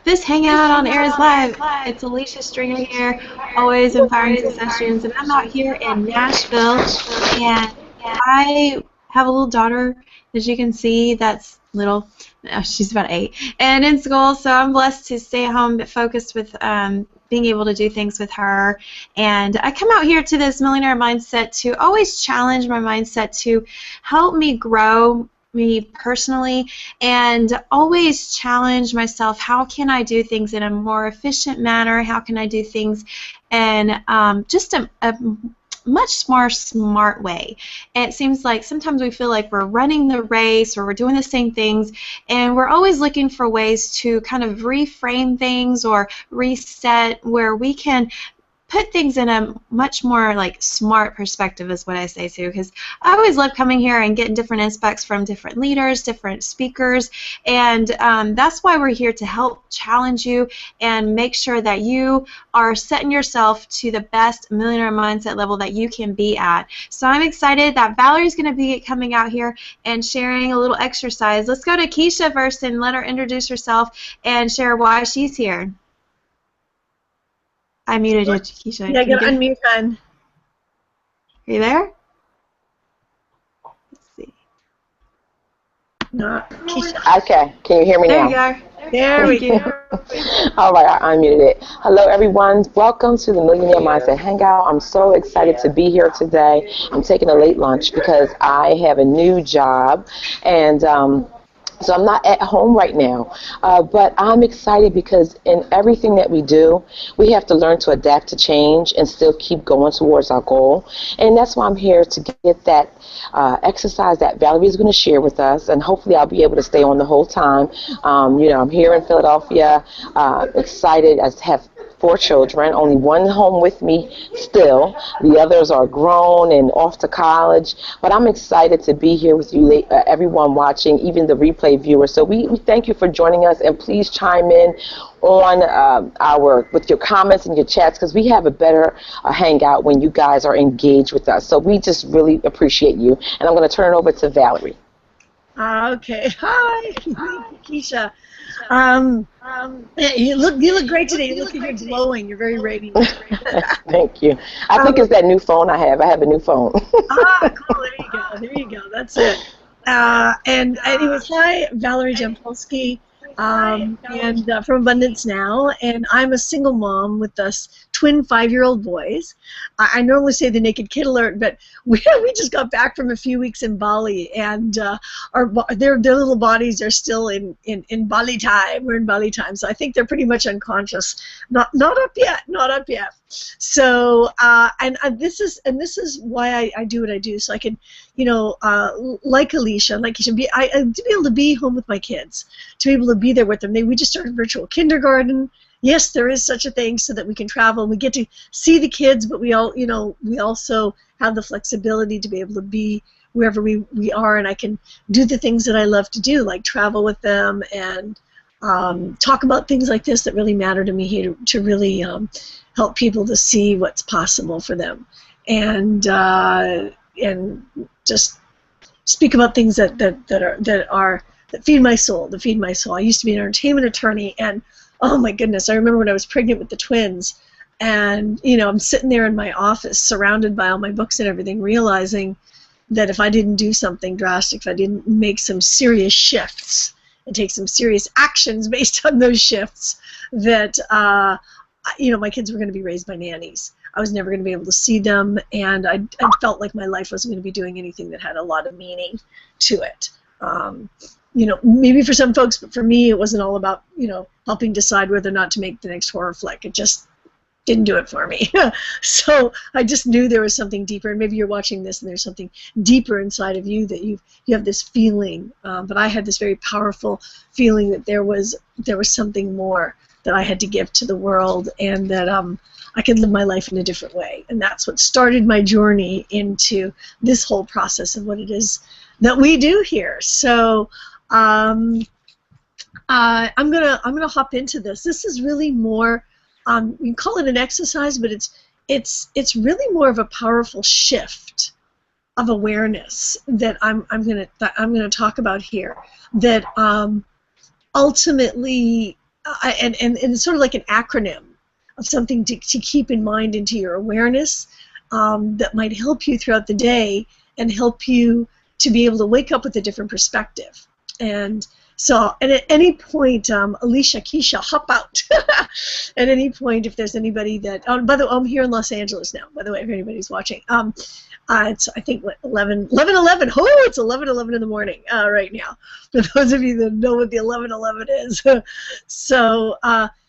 This Hangout on Air is live. It's Alicia Stringer here, always inspiring suggestions, and I'm out here in Nashville, and I have a little daughter, as you can see, that's little. She's about 8, and in school, so I'm blessed to stay at home but focused with being able to do things with her. And I come out here to this Millionaire mindset to always challenge my mindset to help me grow me personally and always challenge myself. How can I do things in a more efficient manner? How can I do things in just a much more smart way? And it seems like sometimes we feel like we're running the race or we're doing the same things, and we're always looking for ways to kind of reframe things or reset where we can put things in a much more like smart perspective is what I say too, because I always love coming here and getting different insights from different leaders, different speakers, and that's why we're here to help challenge you and make sure that you are setting yourself to the best millionaire mindset level that you can be at. So I'm excited that Valerie's going to be coming out here and sharing a little exercise. Let's go to Keisha first and let her introduce herself and share why she's here. I muted you, Keisha. Yeah, get unmute, hon. Are you there? Let's see. No, Keisha. Okay, can you hear me now? now? There you go. There we go. All right, I unmuted it. Hello, everyone. Welcome to the Millionaire Mindset Hangout. I'm so excited to be here today. I'm taking a late lunch because I have a new job, and so I'm not at home right now, but I'm excited because in everything that we do, we have to learn to adapt to change and still keep going towards our goal. And that's why I'm here to get that exercise that Valerie is going to share with us, and hopefully I'll be able to stay on the whole time. I'm here in Philadelphia, excited. I have 4 children, only one home with me still. The others are grown and off to college. But I'm excited to be here with you, everyone watching, even the replay viewers. So we thank you for joining us, and please chime in on with your comments and your chats, because we have a better hangout when you guys are engaged with us. So we just really appreciate you. And I'm going to turn it over to Valerie. Okay. Hi, Keisha. You look great today. You look like you're glowing. You're very radiant. Thank you. I think it's that new phone I have. I have a new phone. Cool. There you go. There you go. That's it. And anyways, hi, Valerie Jampolsky, and from Abundance Now, and I'm a single mom with us twin 5-year-old boys. I normally say the naked kid alert, but we just got back from a few weeks in Bali, and their little bodies are still in Bali time. We're in Bali time, so I think they're pretty much unconscious. Not up yet. Not up yet. So and this is why I do what I do, so I can, like Alicia, like you should be, to be able to be home with my kids, to be able to be there with them. We just started virtual kindergarten. Yes, there is such a thing, so that we can travel and we get to see the kids, but we also have the flexibility to be able to be wherever we are, and I can do the things that I love to do, like travel with them and talk about things like this that really matter to me here, to really help people to see what's possible for them, and just speak about things that feed my soul. I used to be an entertainment attorney, and oh my goodness, I remember when I was pregnant with the twins, and I'm sitting there in my office surrounded by all my books and everything, realizing that if I didn't do something drastic, if I didn't make some serious shifts and take some serious actions based on those shifts, that my kids were going to be raised by nannies. I was never going to be able to see them, and I felt like my life wasn't going to be doing anything that had a lot of meaning to it. Maybe for some folks, but for me, it wasn't all about, helping decide whether or not to make the next horror flick. It just didn't do it for me. So I just knew there was something deeper, and maybe you're watching this and there's something deeper inside of you that you have this feeling, but I had this very powerful feeling that there was something more that I had to give to the world, and that I could live my life in a different way. And that's what started my journey into this whole process of what it is that we do here. So I'm gonna hop into this. This is really more, you can call it an exercise, but it's really more of a powerful shift of awareness that I'm gonna talk about here. That ultimately and it's sort of like an acronym of something to keep in mind into your awareness that might help you throughout the day and help you to be able to wake up with a different perspective. And so, and at any point, Alicia, Keisha, hop out. At any point, if there's anybody that, by the way, I'm here in Los Angeles now, by the way, if anybody's watching. It's, I think, what, 11. Oh, it's 11:11 in the morning right now, for those of you that know what the 11:11 is. So,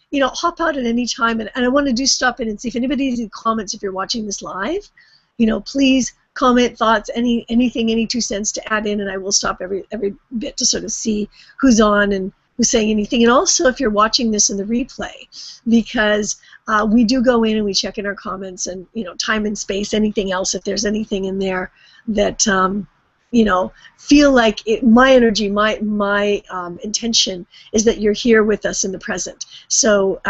you know, hop out at any time, and I want to stop in and see if anybody has any comments if you're watching this live. You know, please comment, thoughts, anything, any 2 cents to add in, and I will stop every bit to sort of see who's on and who's saying anything. And also if you're watching this in the replay, because we do go in and we check in our comments and, you know, time and space, anything else, if there's anything in there that, you know, feel like my energy, my intention is that you're here with us in the present. So,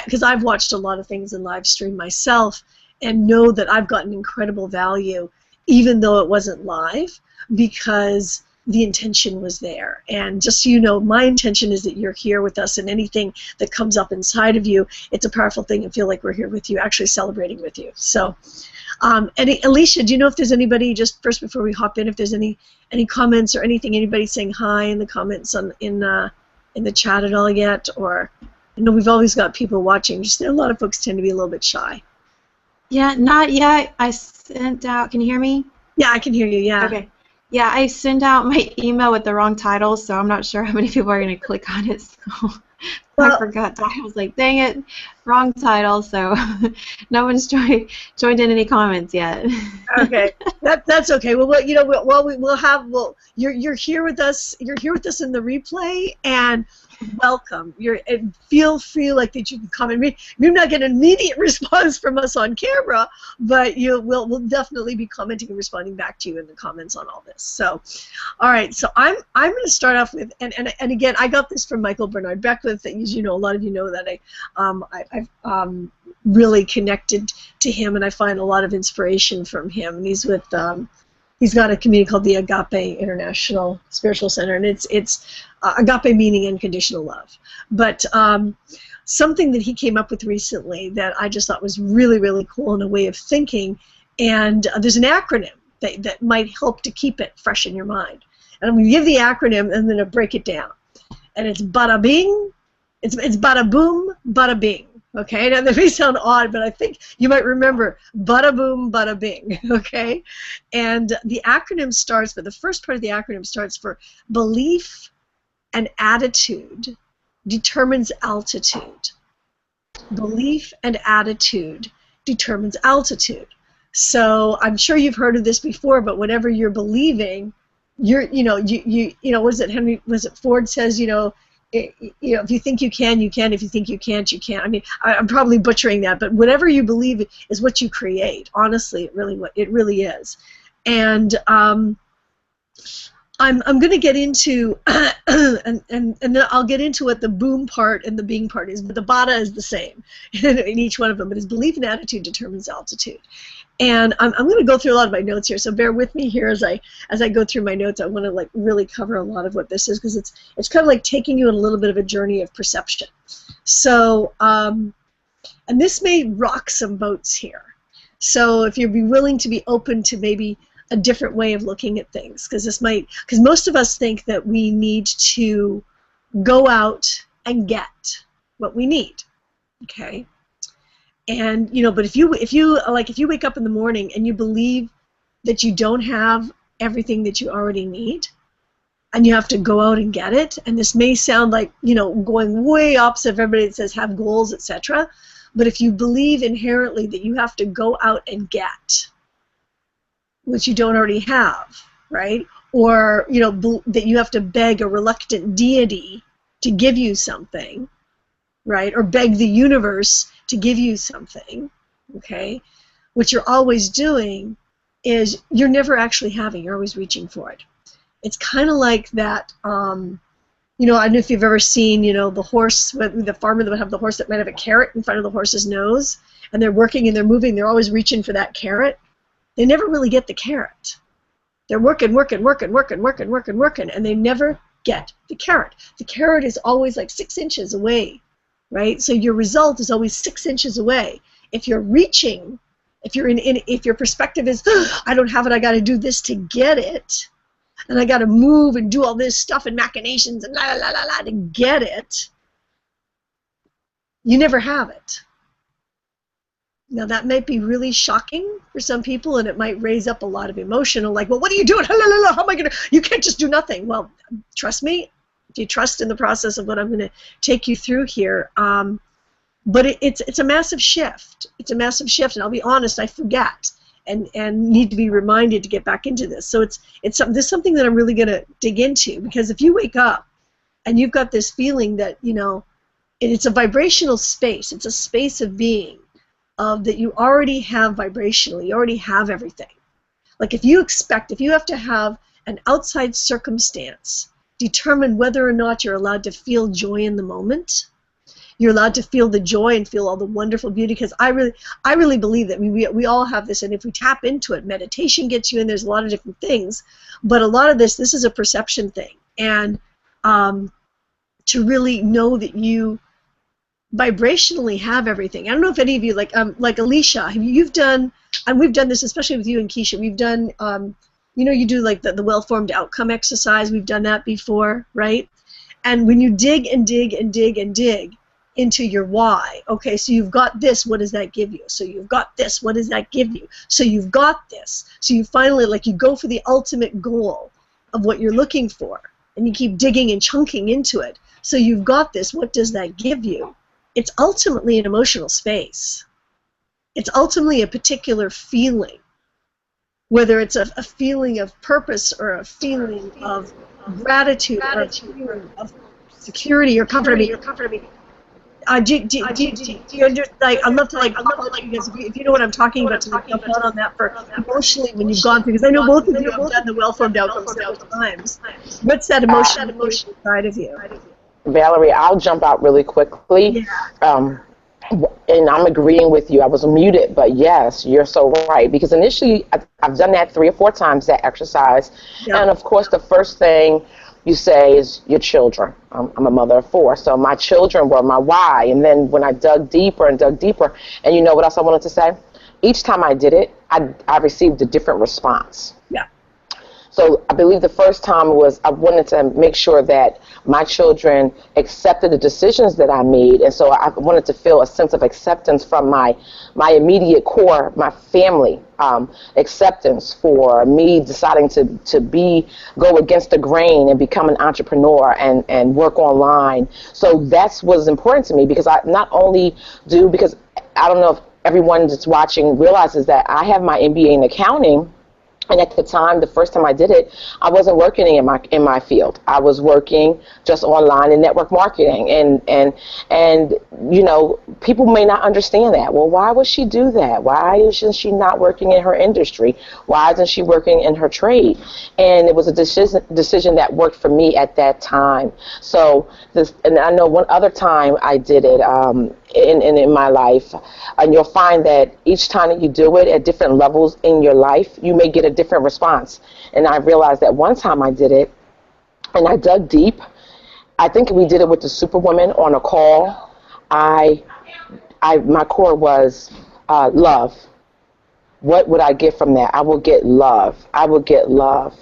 because I've watched a lot of things in live stream myself, and know that I've gotten incredible value, even though it wasn't live, because the intention was there. And just so you know, my intention is that you're here with us, and anything that comes up inside of you, it's a powerful thing, and feel like we're here with you, actually celebrating with you. So, Alicia, do you know if there's anybody, just first before we hop in, if there's any comments or anything, anybody saying hi in the comments in the chat at all yet? Or, I know we've always got people watching, just a lot of folks tend to be a little bit shy. Yeah, not yet. I sent out, can you hear me? Yeah, I can hear you, yeah. Okay. Yeah, I sent out my email with the wrong title, so I'm not sure how many people are going to click on it. So I forgot. I was like, dang it, wrong title, so no one's joined in any comments yet. Okay, that's okay. Well, you know, you're here with us. You're here with us in the replay, and welcome. Feel free like that you can comment. You're not getting an immediate response from us on camera, but we'll definitely be commenting and responding back to you in the comments on all this. So, all right. So I'm going to start off with, and again, I got this from Michael Bernard Beckwith. That, as you know, a lot of you know that I've really connected to him, and I find a lot of inspiration from him. And he's with he's got a community called the Agape International Spiritual Center, and it's agape meaning unconditional love. But something that he came up with recently that I just thought was really, really cool in a way of thinking, and there's an acronym that might help to keep it fresh in your mind. And I'm going to give the acronym and then I'll break it down. And it's bada bing, it's bada boom, bada bing. Okay, now that may sound odd, but I think you might remember bada boom, bada bing, okay? And the acronym starts, but the first part of the acronym starts for belief and attitude determines altitude. Belief and attitude determines altitude. So I'm sure you've heard of this before, but whatever you're believing, was it Ford says, if you think you can, you can. If you think you can't, you can't. I mean, I'm probably butchering that, but whatever you believe is what you create. Honestly, it really is. And I'm going to get into and then I'll get into what the boom part and the bing part is, but the bada is the same in each one of them. But his belief and attitude determines altitude. And I'm going to go through a lot of my notes here, so bear with me here as I go through my notes. I want to really cover a lot of what this is, because it's kind of like taking you on a little bit of a journey of perception. So and this may rock some boats here. So if you'd be willing to be open to maybe a different way of looking at things, because most of us think that we need to go out and get what we need. Okay. And but if you wake up in the morning and you believe that you don't have everything that you already need, and you have to go out and get it, and this may sound like going way opposite of everybody that says have goals, etc. But if you believe inherently that you have to go out and get what you don't already have, right? Or that you have to beg a reluctant deity to give you something, right? Or beg the universe to give you something, okay? What you're always doing is you're never actually having, you're always reaching for it. It's kind of like that, I don't know if you've ever seen, the horse, the farmer that would have the horse that might have a carrot in front of the horse's nose, and they're working and they're moving, they're always reaching for that carrot. They never really get the carrot. They're working, and they never get the carrot. The carrot is always like 6 inches away, right? So your result is always 6 inches away. If you're reaching, if your perspective is, I don't have it, I got to do this to get it, and I got to move and do all this stuff and machinations and la la la la to get it, you never have it. Now that might be really shocking for some people, and it might raise up a lot of emotional, like, well, what are you doing? How am I gonna? You can't just do nothing. Well, trust me. If you trust in the process of what I'm going to take you through here, but it's a massive shift. It's a massive shift, and I'll be honest, I forget and need to be reminded to get back into this. So this is something that I'm really going to dig into, because if you wake up and you've got this feeling that, you know, it's a vibrational space. It's a space of being. That you already have vibrationally, you already have everything. Like if you have to have an outside circumstance determine whether or not you're allowed to feel joy in the moment, you're allowed to feel the joy and feel all the wonderful beauty, because I really believe that we all have this, and if we tap into it, meditation gets you in, there's a lot of different things, but a lot of this is a perception thing, and to really know that you vibrationally have everything. I don't know if any of you, like Alicia, you've done, and we've done this, especially with you and Keisha, we've done, you know, you do like the well-formed outcome exercise, we've done that before, right? And when you dig and dig and dig and dig into your why, okay, so you've got this, what does that give you? So you've got this, what does that give you? So you've got this, so you finally, like, you go for the ultimate goal of what you're looking for, and you keep digging and chunking into it. So you've got this, what does that give you? It's ultimately an emotional space. It's ultimately a particular feeling, whether it's a feeling of purpose or a feeling of gratitude or a feeling of security or comfort. Do you understand? Like, I'd love to because if you know what I'm talking about, to jump out on that for emotionally when you've gone through, because I know both of you have done the well-formed outcomes several times. What's that emotion side of you? Valerie, I'll jump out really quickly. Yeah. And I'm agreeing with you. I was muted, but yes, you're so right. Because initially, I've done that 3 or 4 times, that exercise. Yep. And of course, the first thing you say is your children. I'm a mother of 4, so my children were my why. And then when I dug deeper, and you know what else I wanted to say? Each time I did it, I received a different response. Yeah. So I believe the first time was I wanted to make sure that my children accepted the decisions that I made. And so I wanted to feel a sense of acceptance from my immediate core, my family, acceptance for me deciding to go against the grain and become an entrepreneur and work online. So that's what's important to me, because I not only because I don't know if everyone that's watching realizes that I have my MBA in accounting. And at the time, the first time I did it, I wasn't working in my field. I was working just online in network marketing, and you know, people may not understand that. Well, why would she do that? Why isn't she not working in her industry? Why isn't she working in her trade? And it was a decision that worked for me at that time. So and I know one other time I did it. In my life, and you'll find that each time that you do it at different levels in your life, you may get a different response. And I realized that one time I did it, and I dug deep. I think we did it with the Superwoman on a call. My core was love. What would I get from that? I will get love. I will get love,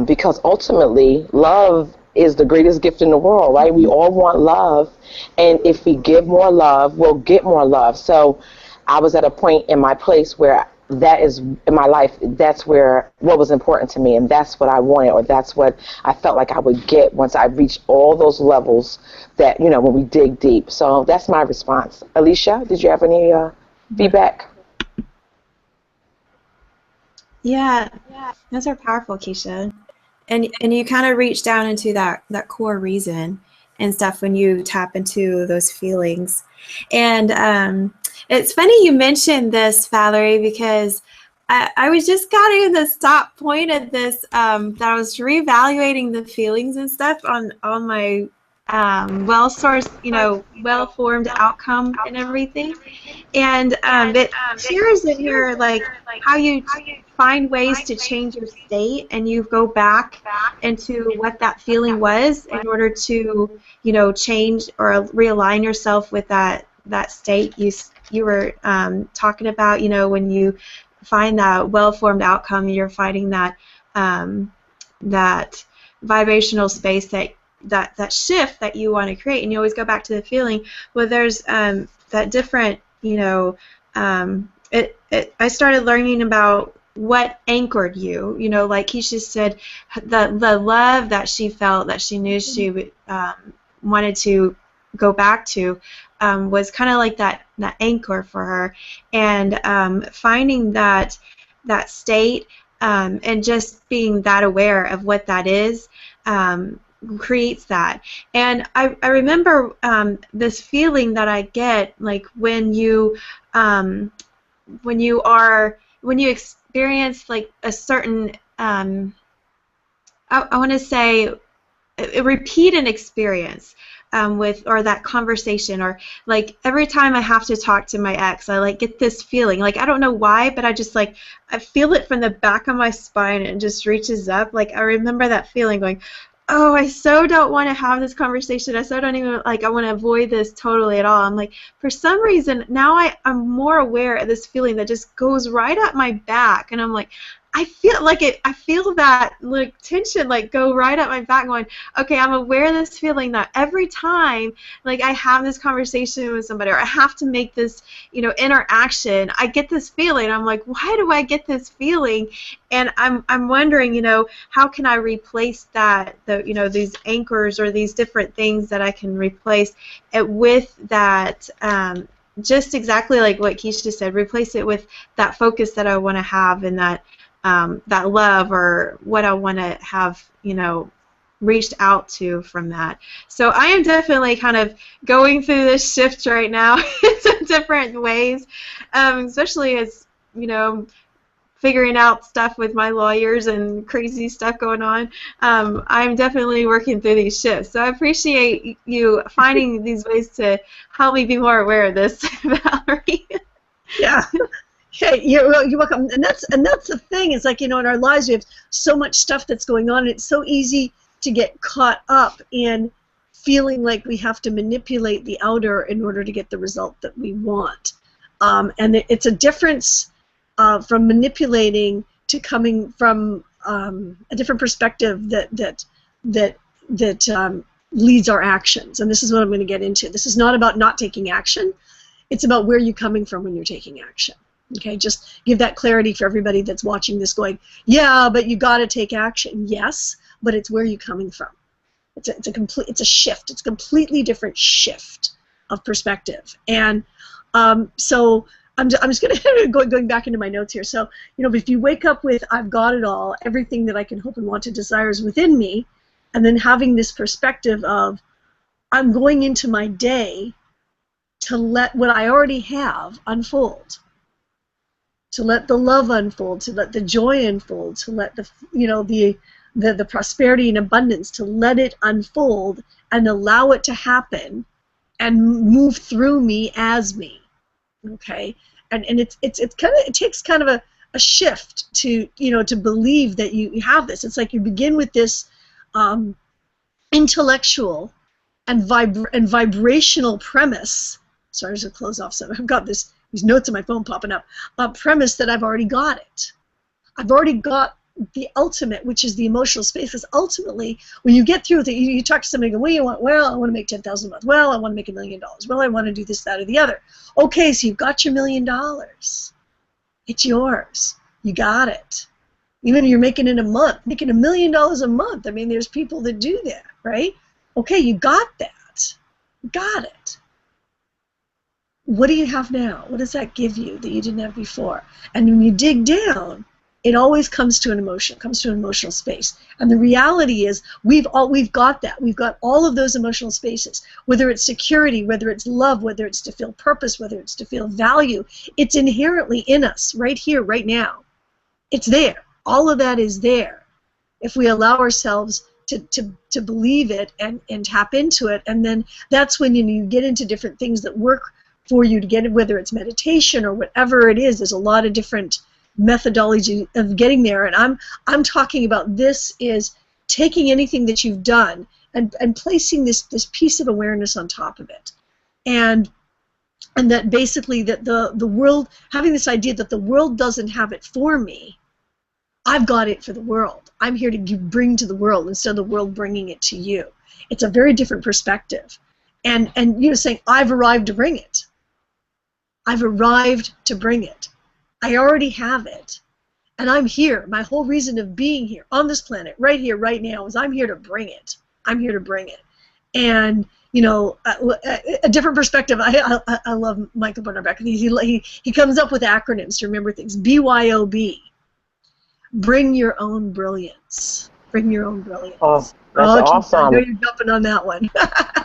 because ultimately, love is the greatest gift in the world, right? We all want love, and if we give more love, we'll get more love. So I was at a point in my place where that is, in my life, that's where what was important to me, and that's what I wanted, or that's what I felt like I would get once I reached all those levels that, you know, when we dig deep. So that's my response. Alicia, did you have any feedback? Yeah, those are powerful, Keisha. And you kind of reach down into that core reason and stuff when you tap into those feelings. And it's funny you mentioned this, Valerie, because I was just kind of in the stop point of this, that I was reevaluating the feelings and stuff on my well-sourced, well-formed outcome and everything. And it shares in here like how you find ways to change your state, and you go back into what that feeling was in order to, change or realign yourself with that state you were talking about. When you find that well-formed outcome, you're finding that vibrational space that shift that you want to create, and you always go back to the feeling. Well, there's that different, I started learning about what anchored you, like Keisha said, the love that she felt, that she knew she wanted to go back to, was kind of like that anchor for her, and finding that state, and just being that aware of what that is, creates that. And I remember this feeling that I get, like when you experience like a certain, I want to say, repeat an experience or that conversation, or like every time I have to talk to my ex, I like get this feeling, like I don't know why, but I just like I feel it from the back of my spine, and it just reaches up. Like I remember that feeling, going, oh, I so don't want to have this conversation. I so don't even, like, I want to avoid this totally at all. I'm like, for some reason, now I'm more aware of this feeling that just goes right up my back. And I'm like, I feel like it. I feel that like tension like go right up my back, going, okay, I'm aware of this feeling that every time like I have this conversation with somebody, or I have to make this interaction, I get this feeling. I'm like, why do I get this feeling? And I'm wondering, how can I replace that, these anchors or these different things that I can replace it with that. Just exactly like what Keisha said, replace it with that focus that I want to have, and that love, or what I want to have, reached out to from that. So I am definitely kind of going through this shift right now in different ways, especially as, figuring out stuff with my lawyers and crazy stuff going on. I'm definitely working through these shifts. So I appreciate you finding these ways to help me be more aware of this, Valerie. Yeah. Hey, you're welcome. And that's the thing. It's like, in our lives we have so much stuff that's going on, and it's so easy to get caught up in feeling like we have to manipulate the outer in order to get the result that we want. And it's a difference from manipulating to coming from a different perspective that leads our actions. And this is what I'm going to get into. This is not about not taking action. It's about where you're coming from when you're taking action. Okay, just give that clarity for everybody that's watching this, going, yeah, but you got to take action. Yes, but it's where you're coming from. It's a shift. It's a completely different shift of perspective. And so I'm just going to going back into my notes here. So, if you wake up with, I've got it all, everything that I can hope and want to desire is within me, and then having this perspective of, I'm going into my day to let what I already have unfold, to let the love unfold, to let the joy unfold, to let the prosperity and abundance, to let it unfold and allow it to happen and move through me as me. Okay, and it takes kind of a shift to to believe that you have this. It's like you begin with this intellectual and vibrational premise. Sorry, I'm just gonna close off some. I've got these notes on my phone popping up. Premise that I've already got it. I've already got the ultimate, which is the emotional space. Because ultimately, when you get through with it, you talk to somebody and go, what do you want? Well, I want to make $10,000 a month. Well, I want to make $1 million. Well, I want to do this, that, or the other. Okay, so you've got your $1 million. It's yours. You got it. Even if you're making it a month, making $1 million a month. I mean, there's people that do that, right? Okay, you got that. You got it. What do you have now? What does that give you that you didn't have before? And when you dig down, it always comes to an emotion, comes to an emotional space. And the reality is we've got that. We've got all of those emotional spaces, whether it's security, whether it's love, whether it's to feel purpose, whether it's to feel value. It's inherently in us right here, right now. It's there. All of that is there if we allow ourselves to believe it and tap into it. And then that's when you get into different things that work for you to get it, whether it's meditation or whatever it is. There's a lot of different methodology of getting there. And I'm talking about this is taking anything that you've done and placing this piece of awareness on top of it. And that basically that the world, having this idea that the world doesn't have it for me, I've got it for the world. I'm here to bring to the world instead of the world bringing it to you. It's a very different perspective. And saying, I've arrived to bring it. I've arrived to bring it. I already have it. And I'm here. My whole reason of being here on this planet, right here, right now, is I'm here to bring it. I'm here to bring it. And a different perspective. I love Michael Bernard. He comes up with acronyms to remember things. BYOB. Bring your own brilliance. Bring your own brilliance. Oh, that's awesome. I know you're jumping on that one.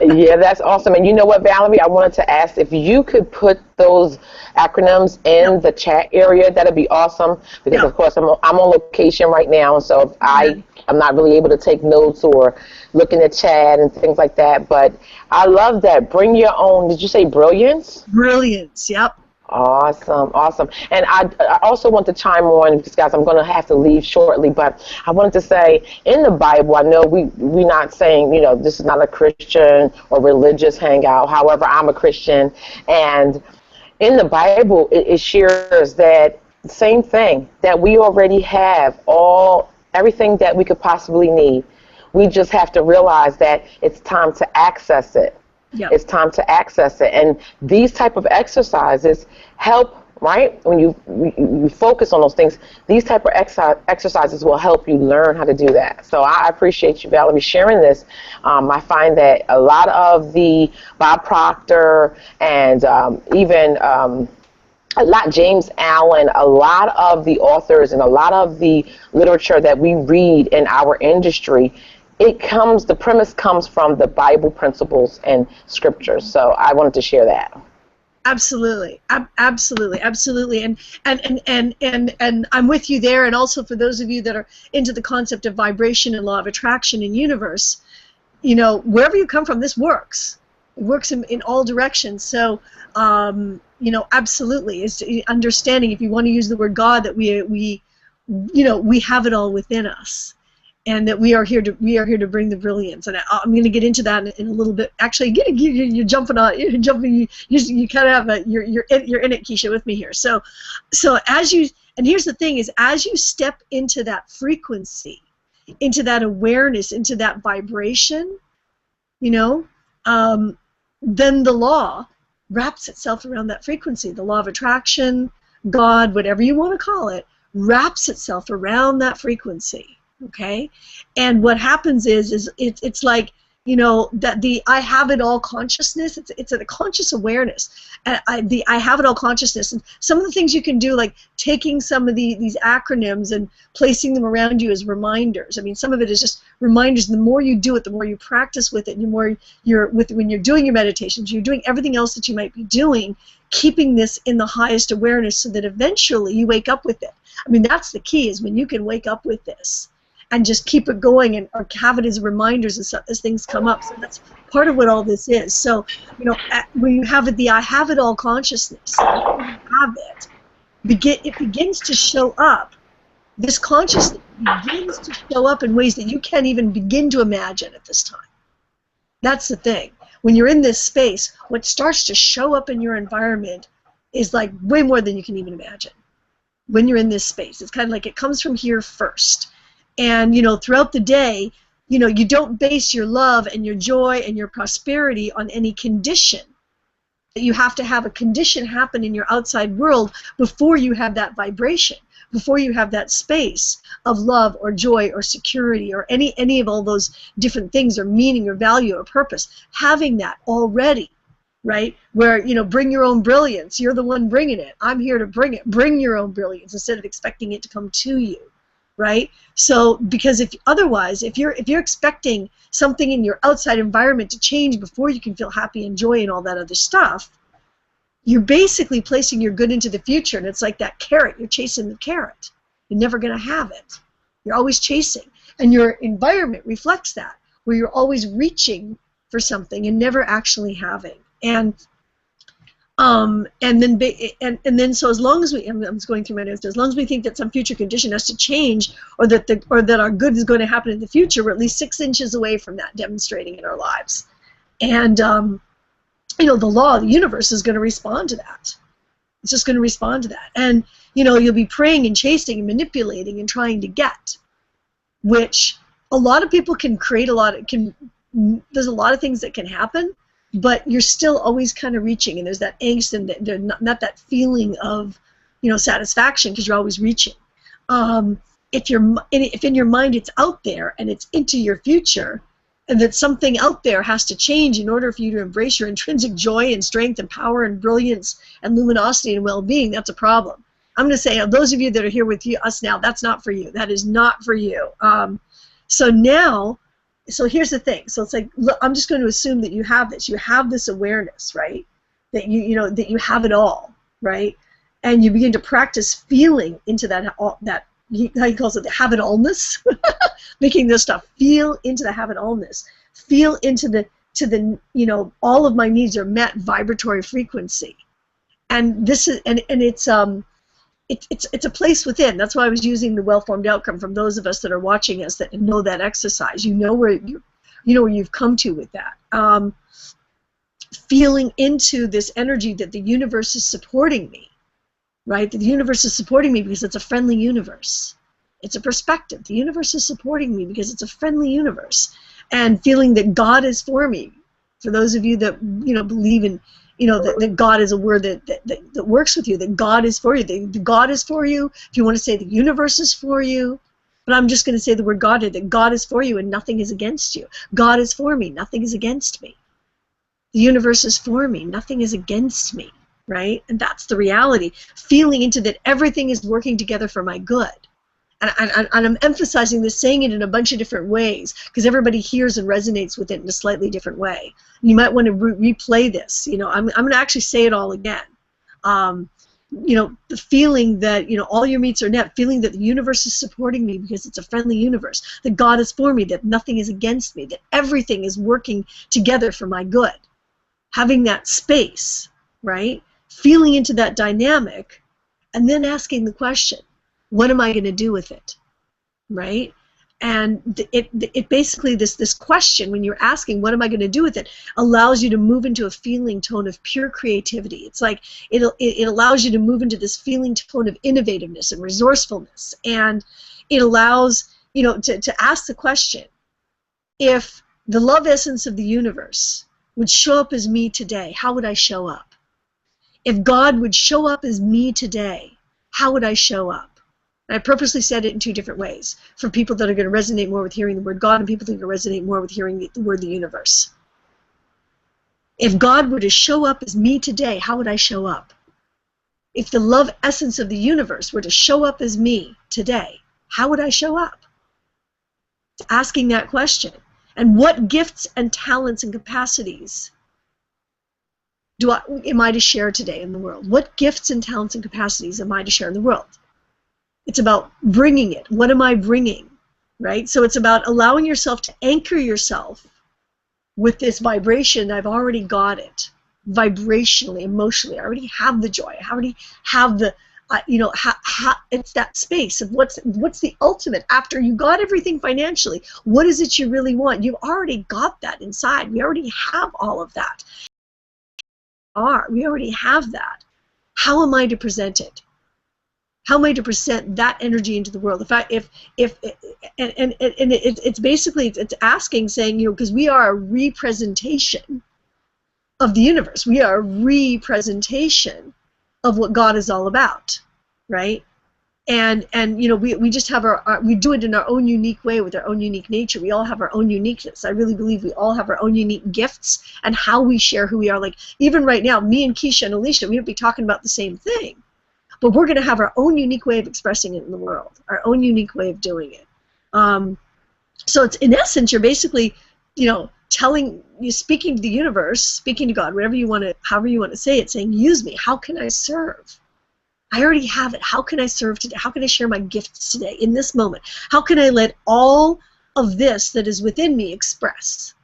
Yeah, that's awesome. And you know what, Valerie? I wanted to ask if you could put those acronyms in the chat area. That'd be awesome. Because of course I'm on location right now, so I'm not really able to take notes or look in the chat and things like that. But I love that. Bring your own. Did you say brilliance? Brilliance. Yep. Awesome, awesome. And I also want to chime on, because guys, I'm going to have to leave shortly, but I wanted to say, in the Bible, I know we're not saying, this is not a Christian or religious hangout. However, I'm a Christian, and in the Bible, it shares that same thing, that we already have everything that we could possibly need. We just have to realize that it's time to access it. Yep. It's time to access it. And these type of exercises help, right? When you focus on those things, these type of exercises will help you learn how to do that. So I appreciate you, Valerie, sharing this. I find that a lot of the Bob Proctor and even James Allen, a lot of the authors and a lot of the literature that we read in our industry, the premise comes from the Bible principles and scriptures. So I wanted to share that. Absolutely, absolutely, and I'm with you there. And also for those of you that are into the concept of vibration and law of attraction and universe, wherever you come from, this works. It works in all directions. So, absolutely, is understanding, if you want to use the word God, that we have it all within us. And that we are here to bring the brilliance, and I'm going to get into that in a little bit. Actually, you're jumping on. You kind of have you're in it, Keisha, with me here. So and here's the thing: is as you step into that frequency, into that awareness, into that vibration, then the law wraps itself around that frequency. The law of attraction, God, whatever you want to call it, wraps itself around that frequency. Okay, and what happens is it's like that the I have it all consciousness. It's a conscious awareness. The I have it all consciousness, and some of the things you can do, like taking some of these acronyms and placing them around you as reminders. I mean, some of it is just reminders. The more you do it, the more you practice with it, and the more when you're doing your meditations, you're doing everything else that you might be doing, keeping this in the highest awareness, so that eventually you wake up with it. I mean, that's the key, is when you can wake up with this and just keep it going, or have it as reminders as things come up. So that's part of what all this is. So, when you have the I have it all consciousness, it begins to show up. This consciousness begins to show up in ways that you can't even begin to imagine at this time. That's the thing. When you're in this space, what starts to show up in your environment is like way more than you can even imagine. When you're in this space, it's kind of like it comes from here first. And, throughout the day, you don't base your love and your joy and your prosperity on any condition. You have to have a condition happen in your outside world before you have that vibration, before you have that space of love or joy or security or any of all those different things, or meaning or value or purpose. Having that already, right? Where, bring your own brilliance. You're the one bringing it. I'm here to bring it. Bring your own brilliance instead of expecting it to come to you. Right? So, because if you're expecting something in your outside environment to change before you can feel happy and joy and all that other stuff, you're basically placing your good into the future, and it's like that carrot. You're chasing the carrot. You're never going to have it. You're always chasing. And your environment reflects that, where you're always reaching for something and never actually having. And then so as long as I'm just going through my notes, as long as we think that some future condition has to change, or that our good is going to happen in the future, we're at least 6 inches away from that demonstrating in our lives. And you know, the law of the universe is going to respond to that. It's just going to respond to that. And you know, you'll be praying and chasing and manipulating and trying to get, which a lot of people can create there's a lot of things that can happen, but you're still always kind of reaching, and there's that angst and there's not that feeling of, you know, satisfaction, because you're always reaching. If in your mind it's out there and it's into your future, and that something out there has to change in order for you to embrace your intrinsic joy and strength and power and brilliance and luminosity and well-being, that's a problem. I'm going to say, those of you that are here with us now, that's not for you. That is not for you. So here's the thing. So it's like, look, I'm just going to assume that you have this. You have this awareness, right? That that you have it all, right? And you begin to practice feeling into that how he calls it the have-it-allness, making this stuff feel into the have-it-allness, feel into the you know, all of my needs are met vibratory frequency, and this is and it's a place within. That's why I was using the well-formed outcome from those of us that are watching us that know that exercise. You know where where you've come to with that. Feeling into this energy that the universe is supporting me, right? That the universe is supporting me because it's a friendly universe. It's a perspective. The universe is supporting me because it's a friendly universe, and feeling that God is for me. For those of you that believe in that God is a word that works with you, that God is for you. That God is for you. If you want to say the universe is for you, but I'm just going to say the word God, that God is for you and nothing is against you. God is for me, nothing is against me. The universe is for me, nothing is against me, right? And that's the reality. Feeling into that everything is working together for my good. And I'm emphasizing this, saying it in a bunch of different ways, because everybody hears and resonates with it in a slightly different way. You might want to replay this. I'm going to actually say it all again. The feeling that all your needs are met, feeling that the universe is supporting me because it's a friendly universe, that God is for me, that nothing is against me, that everything is working together for my good. Having that space, right? Feeling into that dynamic, and then asking the question, what am I going to do with it, right? And it basically, this question, when you're asking, what am I going to do with it, allows you to move into a feeling tone of pure creativity. It's like it allows you to move into this feeling tone of innovativeness and resourcefulness. And it allows, to ask the question, if the love essence of the universe would show up as me today, how would I show up? If God would show up as me today, how would I show up? I purposely said it in 2 different ways, for people that are going to resonate more with hearing the word God and people that are going to resonate more with hearing the word the universe. If God were to show up as me today, how would I show up? If the love essence of the universe were to show up as me today, how would I show up? It's asking that question. And what gifts and talents and capacities am I to share today in the world? What gifts and talents and capacities am I to share in the world? It's about bringing it. What am I bringing, right? So it's about allowing yourself to anchor yourself with this vibration. I've already got it. Vibrationally, emotionally, I already have the joy. I already have the, it's that space of what's the ultimate. After you got everything financially, what is it you really want? You've already got that inside. We already have all of that. We already have that. How am I to present it? How am I to present that energy into the world? It's basically, it's asking, saying, because we are a representation of the universe. We are a representation of what God is all about, right? And we just have we do it in our own unique way with our own unique nature. We all have our own uniqueness. I really believe we all have our own unique gifts and how we share who we are. Like even right now, me and Keisha and Alicia, we would be talking about the same thing. But we're going to have our own unique way of expressing it in the world, our own unique way of doing it. So it's, in essence, you're basically, speaking to the universe, speaking to God, however you want to say it, saying, use me. How can I serve? I already have it. How can I serve today? How can I share my gifts today in this moment? How can I let all of this that is within me express?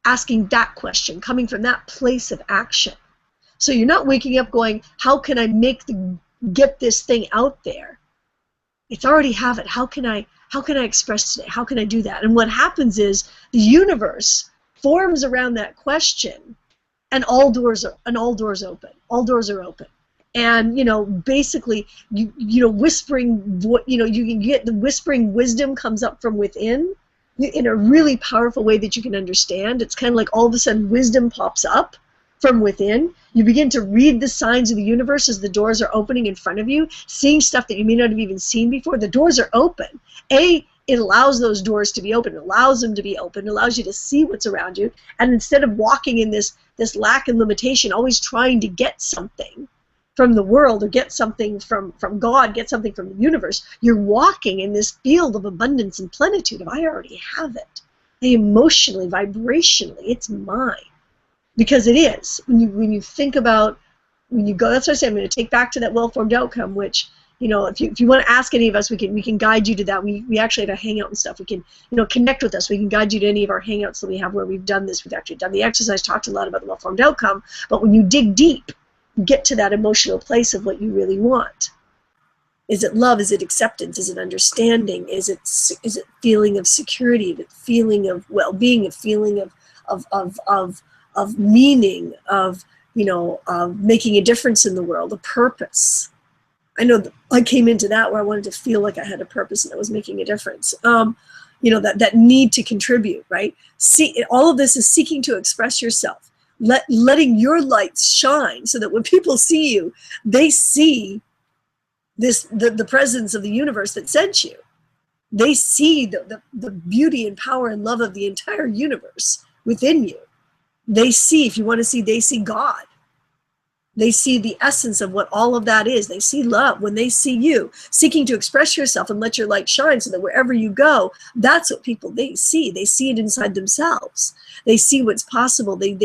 Asking that question, coming from that place of action. So you're not waking up going, how can I get this thing out there? It's already have it. How can I express today? How can I do that? And what happens is the universe forms around that question, and all doors open. All doors are open. And basically, whispering, you can get the whispering wisdom comes up from within in a really powerful way that you can understand. It's kind of like all of a sudden wisdom pops up from within. You begin to read the signs of the universe as the doors are opening in front of you, seeing stuff that you may not have even seen before. The doors are open. It allows those doors to be open. It allows them to be open. It allows you to see what's around you. And instead of walking in this lack and limitation, always trying to get something from the world or get something from God, get something from the universe, you're walking in this field of abundance and plenitude of I already have it. Emotionally, vibrationally, it's mine. Because it is. When you think about, when you go, that's what I say, I'm going to take back to that well-formed outcome, which, if you want to ask any of us, we can guide you to that. We actually have a hangout and stuff. We can, connect with us. We can guide you to any of our hangouts that we have where we've done this. We've actually done the exercise, talked a lot about the well-formed outcome. But when you dig deep, you get to that emotional place of what you really want. Is it love? Is it acceptance? Is it understanding? Is it feeling of security? Is it feeling of well-being? A feeling of meaning, of making a difference in the world, a purpose. I know that I came into that where I wanted to feel like I had a purpose and I was making a difference. That need to contribute, right? See, all of this is seeking to express yourself, letting your light shine so that when people see you, they see the presence of the universe that sent you. They see the beauty and power and love of the entire universe within you. They see, if you want to see, they see God. They see the essence of what all of that is. They see love. When they see you seeking to express yourself and let your light shine so that wherever you go, that's what they see. They see it inside themselves. They see what's possible. It's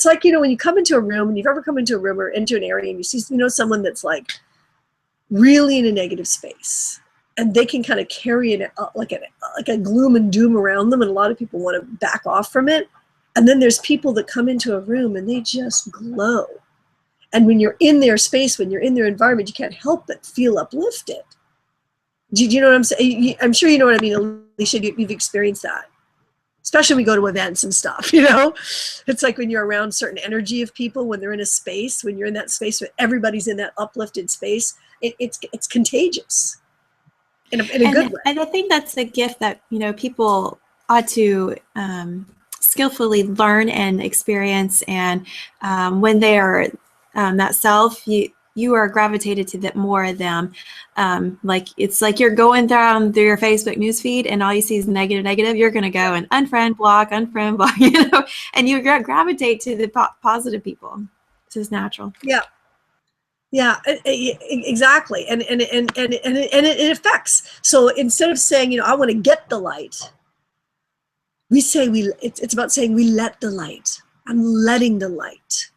like, when you come into a room, and you've ever come into a room or into an area and you see, someone that's like really in a negative space. And they can kind of carry it like a gloom and doom around them, and a lot of people want to back off from it. And then there's people that come into a room and they just glow. And when you're in their space, when you're in their environment, you can't help but feel uplifted. Do you know what I'm saying? I'm sure you know what I mean, Alicia. You've experienced that, especially when we go to events and stuff. It's like when you're around certain energy of people, when they're in a space, when you're in that space, when everybody's in that uplifted space, it's contagious. In a good way. And I think that's a gift that people ought to skillfully learn and experience. And when they are that self, you are gravitated to that more of them. It's like you're going down through your Facebook newsfeed and all you see is negative. You're going to go and unfriend, block, and you gravitate to the positive people. It's just natural. Yeah. Yeah, exactly, and it affects. So instead of saying, I want to get the light, we say it's about saying we let the light. I'm letting the light.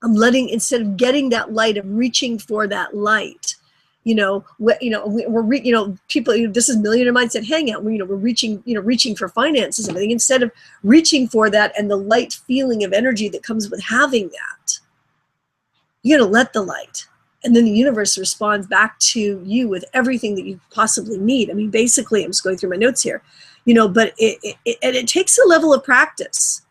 Instead of getting that light, I'm reaching for that light. People. This is Millionaire Mindset Hangout. We're reaching for finances and everything. Instead of reaching for that and the light feeling of energy that comes with having that. You got to let the light, and then the universe responds back to you with everything that you possibly need. I mean, basically, I'm just going through my notes here, but it takes a level of practice.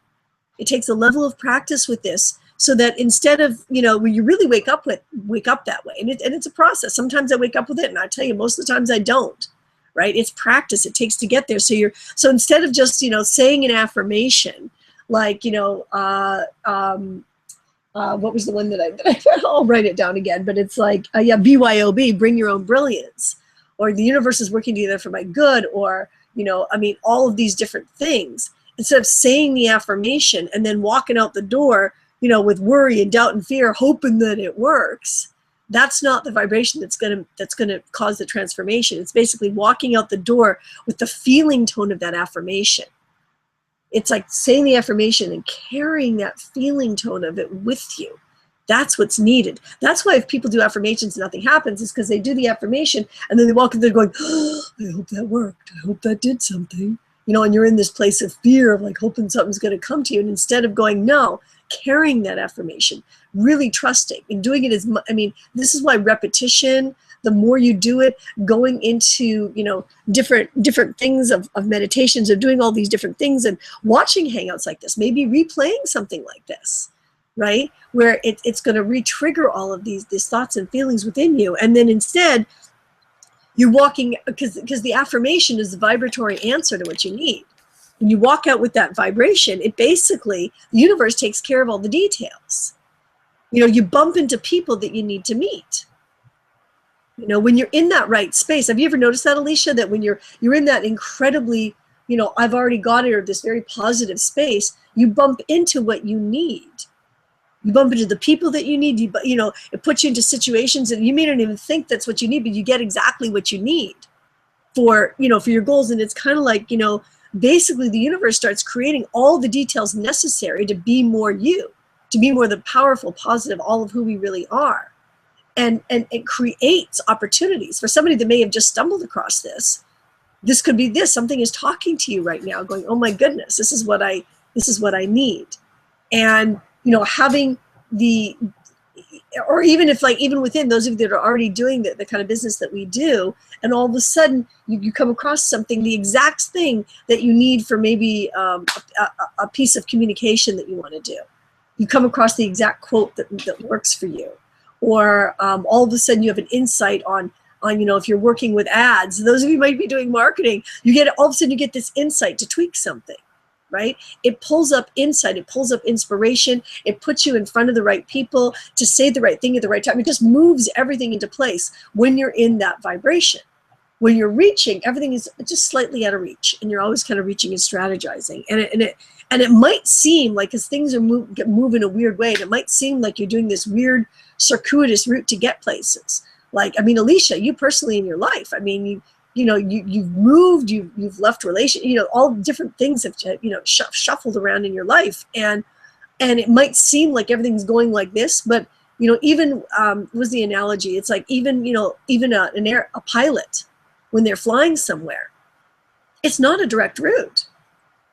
It takes a level of practice with this, so that instead of when you really wake up that way, and it's a process. Sometimes I wake up with it, and I tell you, most of the times I don't. Right? It's practice. It takes to get there. So instead of just saying an affirmation like what was the one that I'll write it down again, but it's like, BYOB, bring your own brilliance, or the universe is working together for my good, or, all of these different things. Instead of saying the affirmation and then walking out the door, with worry and doubt and fear, hoping that it works, that's not the vibration that's gonna cause the transformation. It's basically walking out the door with the feeling tone of that affirmation. It's like saying the affirmation and carrying that feeling tone of it with you. That's what's needed. That's why if people do affirmations and nothing happens, is because they do the affirmation and then they walk in there going, oh, I hope that worked. I hope that did something. And you're in this place of fear of like hoping something's going to come to you. And instead of going, no, carrying that affirmation, really trusting and doing it as much. This is why repetition, the more you do it, going into, different things of meditations, of doing all these different things and watching Hangouts like this, maybe replaying something like this, right? Where it's going to re-trigger all of these thoughts and feelings within you. And then instead, you're walking, because the affirmation is the vibratory answer to what you need. When you walk out with that vibration, it basically, the universe takes care of all the details. You bump into people that you need to meet. When you're in that right space, have you ever noticed that, Alicia, that when you're in that incredibly, I've already got it, or this very positive space, you bump into what you need. You bump into the people that you need. It puts you into situations that you may not even think that's what you need, but you get exactly what you need for your goals. And it's kind of like, basically the universe starts creating all the details necessary to be more you, to be more the powerful, positive, all of who we really are. And it creates opportunities for somebody that may have just stumbled across this. This could be this. Something is talking to you right now going, oh my goodness, this is what I need. And, having or even if even within those of you that are already doing the kind of business that we do, and all of a sudden you come across something, the exact thing that you need for maybe a piece of communication that you want to do. You come across the exact quote that works for you. Or all of a sudden you have an insight on if you're working with ads, those of you who might be doing marketing, all of a sudden you get this insight to tweak something, right? It pulls up insight, it pulls up inspiration, it puts you in front of the right people to say the right thing at the right time. It just moves everything into place when you're in that vibration. When you're reaching, everything is just slightly out of reach, and you're always kind of reaching and strategizing. And it might seem like, as things are move in a weird way, and it might seem like you're doing this weird circuitous route to get places. Alicia, you personally in your life, you've moved, you've left relation, all different things have, shuffled around in your life. And it might seem like everything's going like this, but, even, was the analogy, it's like even a pilot, when they're flying somewhere, it's not a direct route.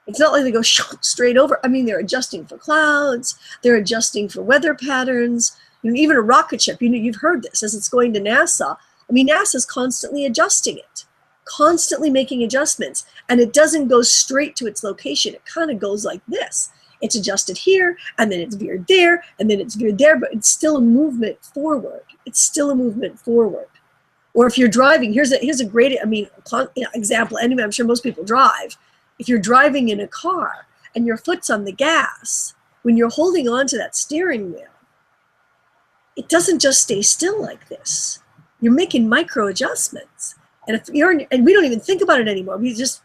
It's not like they go straight over. They're adjusting for clouds, they're adjusting for weather patterns. Even a rocket ship, you've heard this, as it's going to NASA. NASA's constantly adjusting it, constantly making adjustments. And it doesn't go straight to its location. It kind of goes like this. It's adjusted here, and then it's veered there, and then it's veered there, but it's still a movement forward. It's still a movement forward. Or if you're driving, here's a great example. Anyway, I'm sure most people drive. If you're driving in a car and your foot's on the gas, when you're holding on to that steering wheel, it doesn't just stay still like this. You're making micro adjustments. And we don't even think about it anymore. We just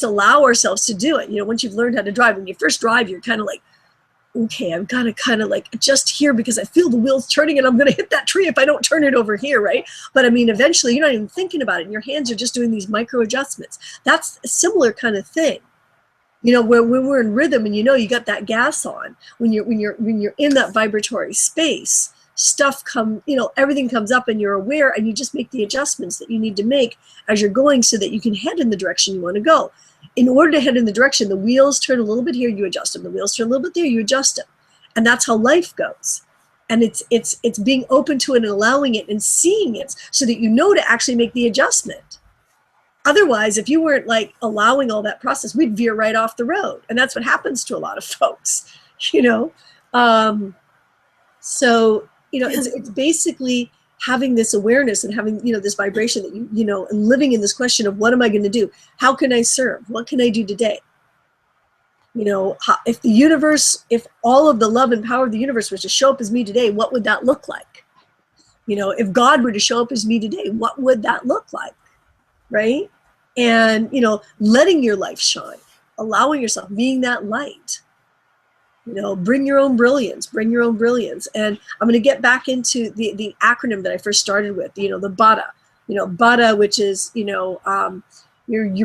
allow ourselves to do it. Once you've learned how to drive, when you first drive, you're kind of like, okay, I've got to kind of like adjust here because I feel the wheels turning and I'm going to hit that tree if I don't turn it over here, right? But eventually you're not even thinking about it, and your hands are just doing these micro adjustments. That's a similar kind of thing. When we're in rhythm and you got that gas on, when you're in that vibratory space, everything comes up and you're aware, and you just make the adjustments that you need to make as you're going so that you can head in the direction you want to go. In order to head in the direction, the wheels turn a little bit here, you adjust them. The wheels turn a little bit there, you adjust them. And that's how life goes. And it's being open to it and allowing it and seeing it so that to actually make the adjustment. Otherwise, if you weren't allowing all that process, we'd veer right off the road. And that's what happens to a lot of folks, So, it's basically having this awareness and having, this vibration that and living in this question of, what am I going to do? How can I serve? What can I do today? If all of the love and power of the universe was to show up as me today, what would that look like? If God were to show up as me today, what would that look like? Right? And, letting your life shine, allowing yourself, being that light. Bring your own brilliance, And I'm going to get back into the acronym that I first started with, the BADA, BADA, which is, your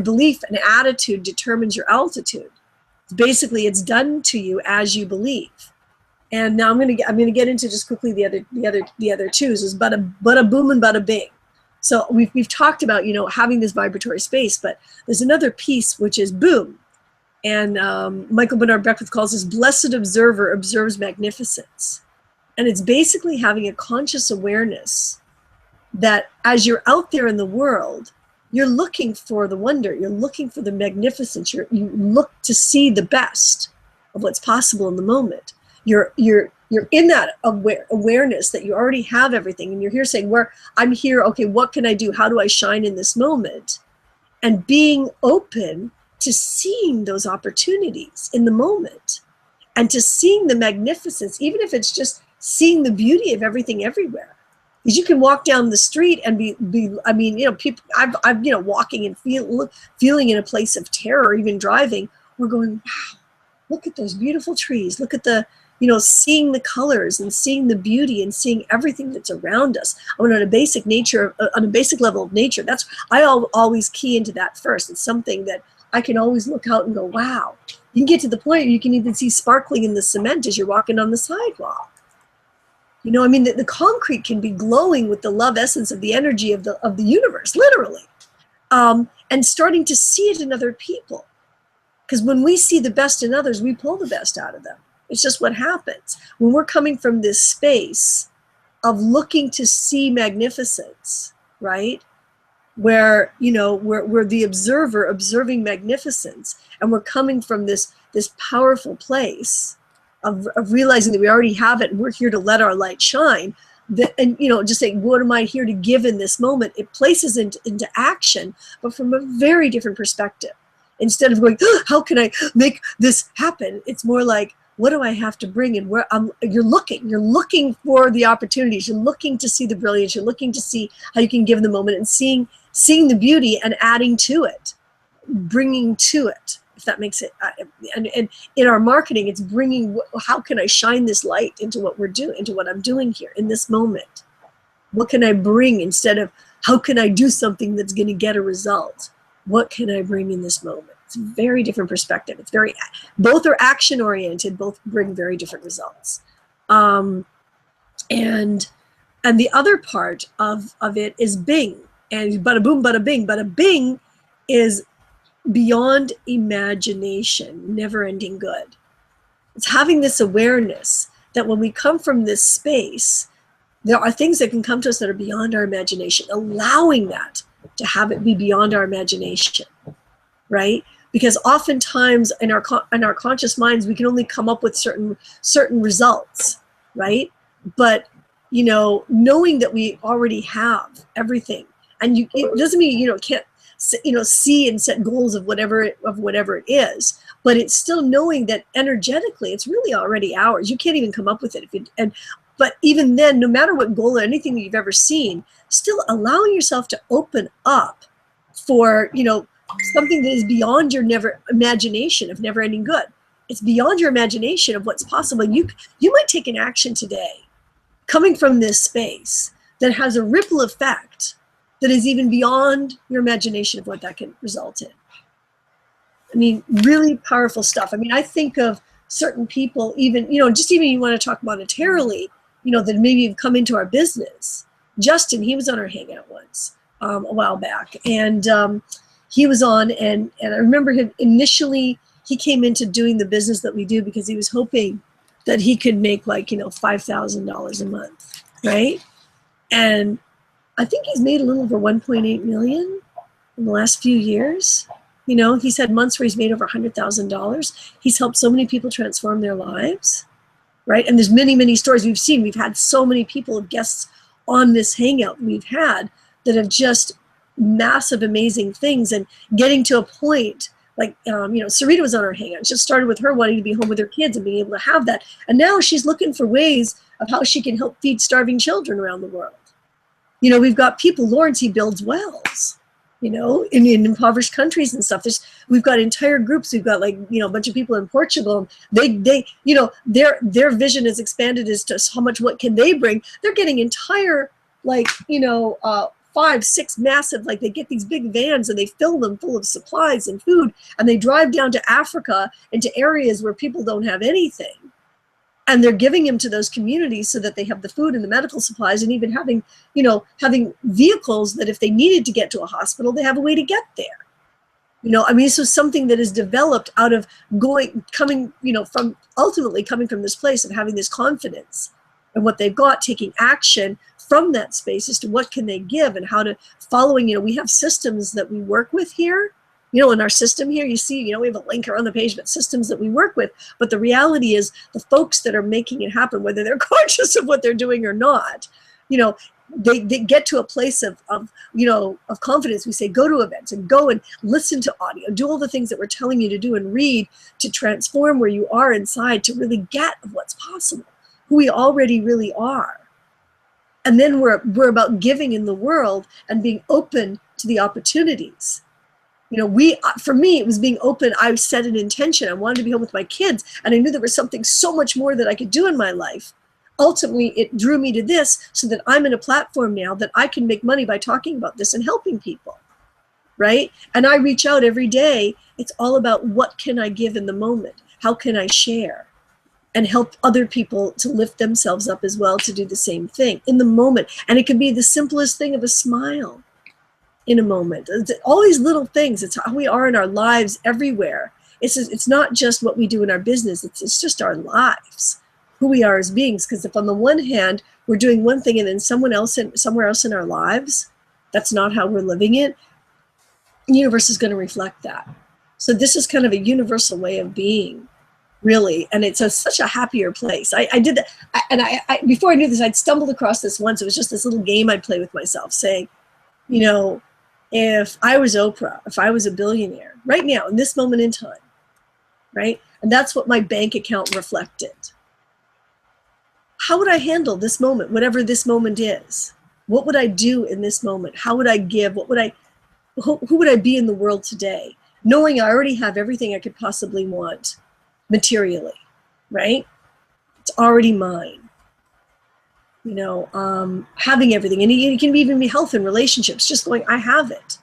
belief and attitude determines your altitude. Basically, it's done to you as you believe. And now I'm gonna get into just quickly the other twos is bada boom and bada bing. So we've talked about, you know, having this vibratory space, but there's another piece which is boom. And Michael Bernard Beckwith calls this blessed observer observes magnificence. And it's basically having a conscious awareness that as you're out there in the world, you're looking for the wonder, you're looking for the magnificence, you look to see the best of what's possible in the moment. You're in that awareness that you already have everything, and you're here saying, where I'm here, okay, what can I do? How do I shine in this moment? And being open to seeing those opportunities in the moment and to seeing the magnificence, even if it's just seeing the beauty of everything everywhere. Because you can walk down the street and be I mean, you know, people, I've you know, walking and feeling in a place of terror, even driving, we're going, wow, look at those beautiful trees. Look at the, you know, seeing the colors and seeing the beauty and seeing everything that's around us. I mean, on a basic level of nature, I always key into that first. It's something that I can always look out and go, wow. You can get to the point where you can even see sparkling in the cement as you're walking on the sidewalk. You know, I mean, the concrete can be glowing with the love essence of the energy of the universe, literally. And starting to see it in other people. Because when we see the best in others, we pull the best out of them. It's just what happens. When we're coming from this space of looking to see magnificence, right? Where, you know, we're the observer observing magnificence, and we're coming from this powerful place of realizing that we already have it and we're here to let our light shine. And, you know, just saying, what am I here to give in this moment? It places into action, but from a very different perspective. Instead of going, oh, how can I make this happen? It's more like, what do I have to bring? And where you're looking for the opportunities. You're looking to see the brilliance. You're looking to see how you can give the moment and seeing the beauty and adding to it, bringing to it. If that makes it, and in our marketing, it's bringing, how can I shine this light into what we're doing, into what I'm doing here in this moment? What can I bring instead of how can I do something that's going to get a result? What can I bring in this moment? It's a very different perspective. It's both are action oriented, both bring very different results. And the other part of it is Bing, and bada boom, bada bing. Bada bing is beyond imagination, never ending good. It's having this awareness that when we come from this space, there are things that can come to us that are beyond our imagination, allowing that to have it be beyond our imagination, right? Because oftentimes in our conscious minds, we can only come up with certain results, right? But, you know, knowing that we already have everything, and it doesn't mean, you know, can't, you know, see and set goals of whatever it is, but it's still knowing that energetically it's really already ours. You can't even come up with it but even then, no matter what goal or anything that you've ever seen, still allowing yourself to open up for, you know, something that is beyond your imagination of never ending good. It's beyond your imagination of what's possible. You might take an action today coming from this space that has a ripple effect that is even beyond your imagination of what that can result in. I mean, really powerful stuff. I mean, I think of certain people, even, you know, just even you want to talk monetarily, you know, that maybe have come into our business. Justin, he was on our Hangout once a while back, and he was on, and I remember him initially, he came into doing the business that we do because he was hoping that he could make, like, you know, $5,000 a month, right? And I think he's made a little over 1.8 million in the last few years. You know, he's had months where he's made over $100,000. He's helped so many people transform their lives, right? And there's many, many stories we've seen. We've had so many people, guests on this Hangout we've had that have just massive, amazing things, and getting to a point like, you know, Sarita was on our Hangout. It just started with her wanting to be home with her kids and being able to have that. And now she's looking for ways of how she can help feed starving children around the world. You know, we've got people, Lawrence, he builds wells, you know, in impoverished countries and stuff. We've got entire groups. We've got, like, you know, a bunch of people in Portugal. They you know, their vision is expanded as to how much, what can they bring. They're getting entire, like, you know, 5, 6 massive, like, they get these big vans and they fill them full of supplies and food, and they drive down to Africa into areas where people don't have anything. And they're giving them to those communities so that they have the food and the medical supplies, and even having, having vehicles that if they needed to get to a hospital, they have a way to get there. I mean, this was something that is developed out of ultimately coming from this place of having this confidence in what they've got, taking action from that space as to what can they give and how to following, we have systems that we work with here. In our system here, you see, we have a link around the page, but systems that we work with. But the reality is the folks that are making it happen, whether they're conscious of what they're doing or not, they get to a place of confidence. We say, go to events and go and listen to audio, do all the things that we're telling you to do and read to transform where you are inside to really get what's possible, who we already really are. And then we're about giving in the world and being open to the opportunities. For me, it was being open. I set an intention. I wanted to be home with my kids, and I knew there was something so much more that I could do in my life. Ultimately, it drew me to this so that I'm in a platform now that I can make money by talking about this and helping people, right? And I reach out every day. It's all about what can I give in the moment? How can I share and help other people to lift themselves up as well to do the same thing in the moment? And it can be the simplest thing of a smile in a moment. All these little things. It's how we are in our lives everywhere. It's not just what we do in our business. It's just our lives, who we are as beings. Because if on the one hand we're doing one thing and then somewhere else in our lives, that's not how we're living it, the universe is going to reflect that. So this is kind of a universal way of being, really, and it's such a happier place. I did that, and I before I knew this, I'd stumbled across this once. It was just this little game I'd play with myself, saying, if I was Oprah, if I was a billionaire, right now, in this moment in time, right? And that's what my bank account reflected. How would I handle this moment, whatever this moment is? What would I do in this moment? How would I give? Who would I be in the world today? Knowing I already have everything I could possibly want materially, right? It's already mine. Having everything, and it can even be health and relationships, just going, I have it.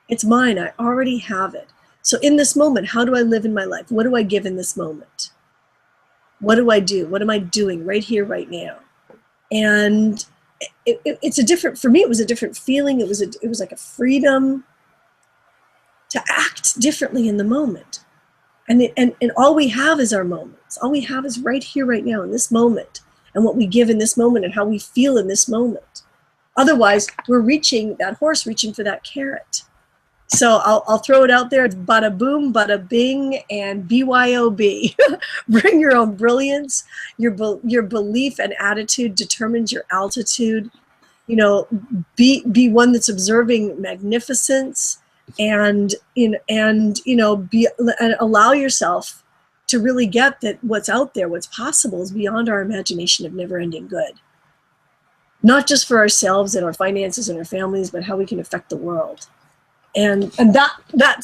It's mine. I already have it. So in this moment, how do I live in my life? What do I give in this moment? What do I do? What am I doing right here, right now? And for me, it was a different feeling. It was like a freedom to act differently in the moment. And all we have is our moments. All we have is right here, right now, in this moment. And what we give in this moment and how we feel in this moment. Otherwise, we're reaching that horse, reaching for that carrot. So I'll throw it out there. It's bada boom, bada bing, and BYOB. Bring your own brilliance. Your belief and attitude determines your altitude. Be one that's observing magnificence, and allow yourself to really get that what's out there, what's possible, is beyond our imagination of never-ending good. Not just for ourselves and our finances and our families, but how we can affect the world. And it's not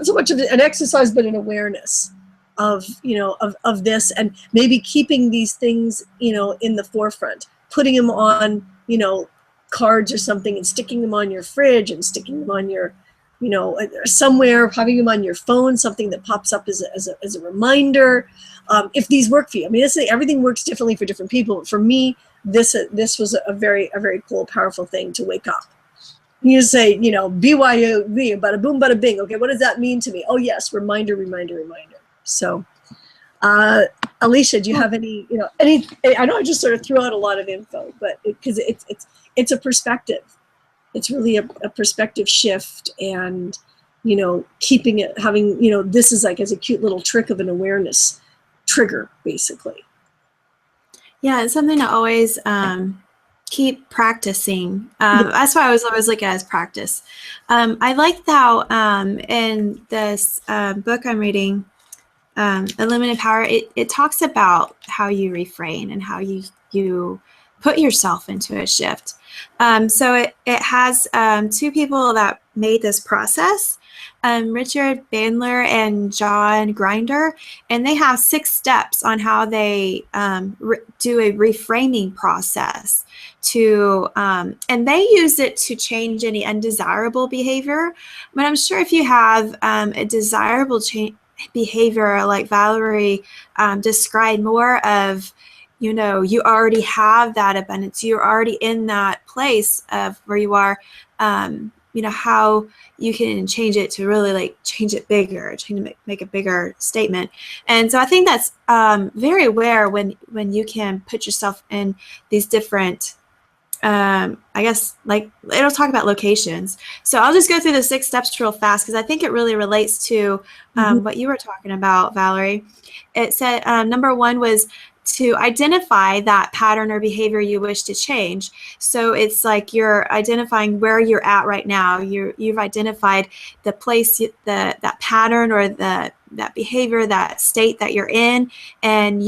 so much of an exercise, but an awareness of this, and maybe keeping these things in the forefront, putting them on cards or something, and sticking them on your fridge, and sticking them on your somewhere, having them on your phone, something that pops up as a reminder. If these work for you, I mean, everything works differently for different people. But for me, this was a very cool, powerful thing to wake up. You say, BYOB, bada boom, bada bing. Okay, what does that mean to me? Oh yes, reminder. So, Alicia, do you have any? I know I just sort of threw out a lot of info, but because it's a perspective. It's really a perspective shift, and keeping it, having this is like as a cute little trick of an awareness trigger, basically. Yeah, it's something to always keep practicing. That's why I was always looking at as practice. I like how in this book I'm reading, Unlimited Power, it talks about how you refrain and how you put yourself into a shift. So it has two people that made this process, Richard Bandler and John Grinder, and they have 6 steps on how they do a reframing process and they use it to change any undesirable behavior. But I'm sure if you have a desirable behavior, like Valerie described, more of, you already have that abundance. You're already in that place of where you are, how you can change it to really like change it bigger, make a bigger statement. And so I think that's very rare when you can put yourself in these different, I guess, like, it'll talk about locations. So I'll just go through the 6 steps real fast because I think it really relates to what you were talking about, Valerie. It said number 1 was to identify that pattern or behavior you wish to change. So it's like you're identifying where you're at right now. You've identified the place, that pattern or that behavior, that state that you're in, and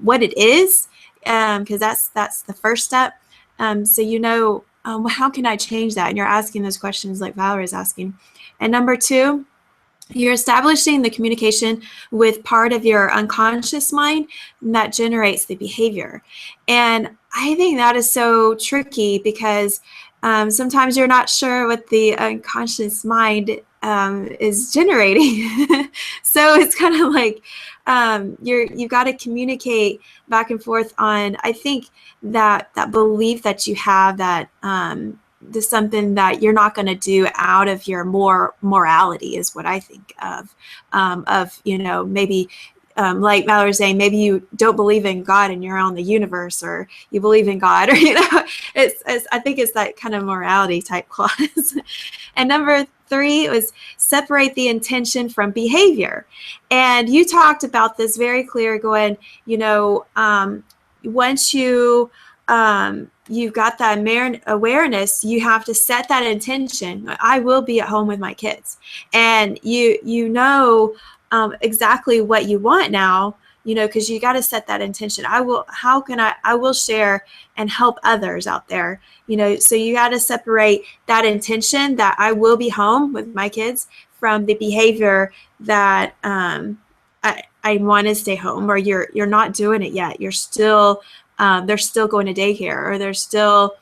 what it is, because that's the first step. So how can I change that? And you're asking those questions like Valerie's asking. And number 2, you're establishing the communication with part of your unconscious mind that generates the behavior. And I think that is so tricky because sometimes you're not sure what the unconscious mind is generating. So it's kind of like you've got to communicate back and forth on, I think, that belief that you have that there's something that you're not going to do out of your morality is what I think of maybe like Mallory was saying, maybe you don't believe in God and you're on the universe, or you believe in God, or I think it's that kind of morality type clause. And number 3 was separate the intention from behavior. And you talked about this very clear, going, once you've got that awareness, you have to set that intention. I will be at home with my kids. And exactly what you want now, because you got to set that intention. I will share and help others out there, so you got to separate that intention that I will be home with my kids from the behavior that I want to stay home, or you're not doing it yet. You're still they're still going to daycare, or they're still,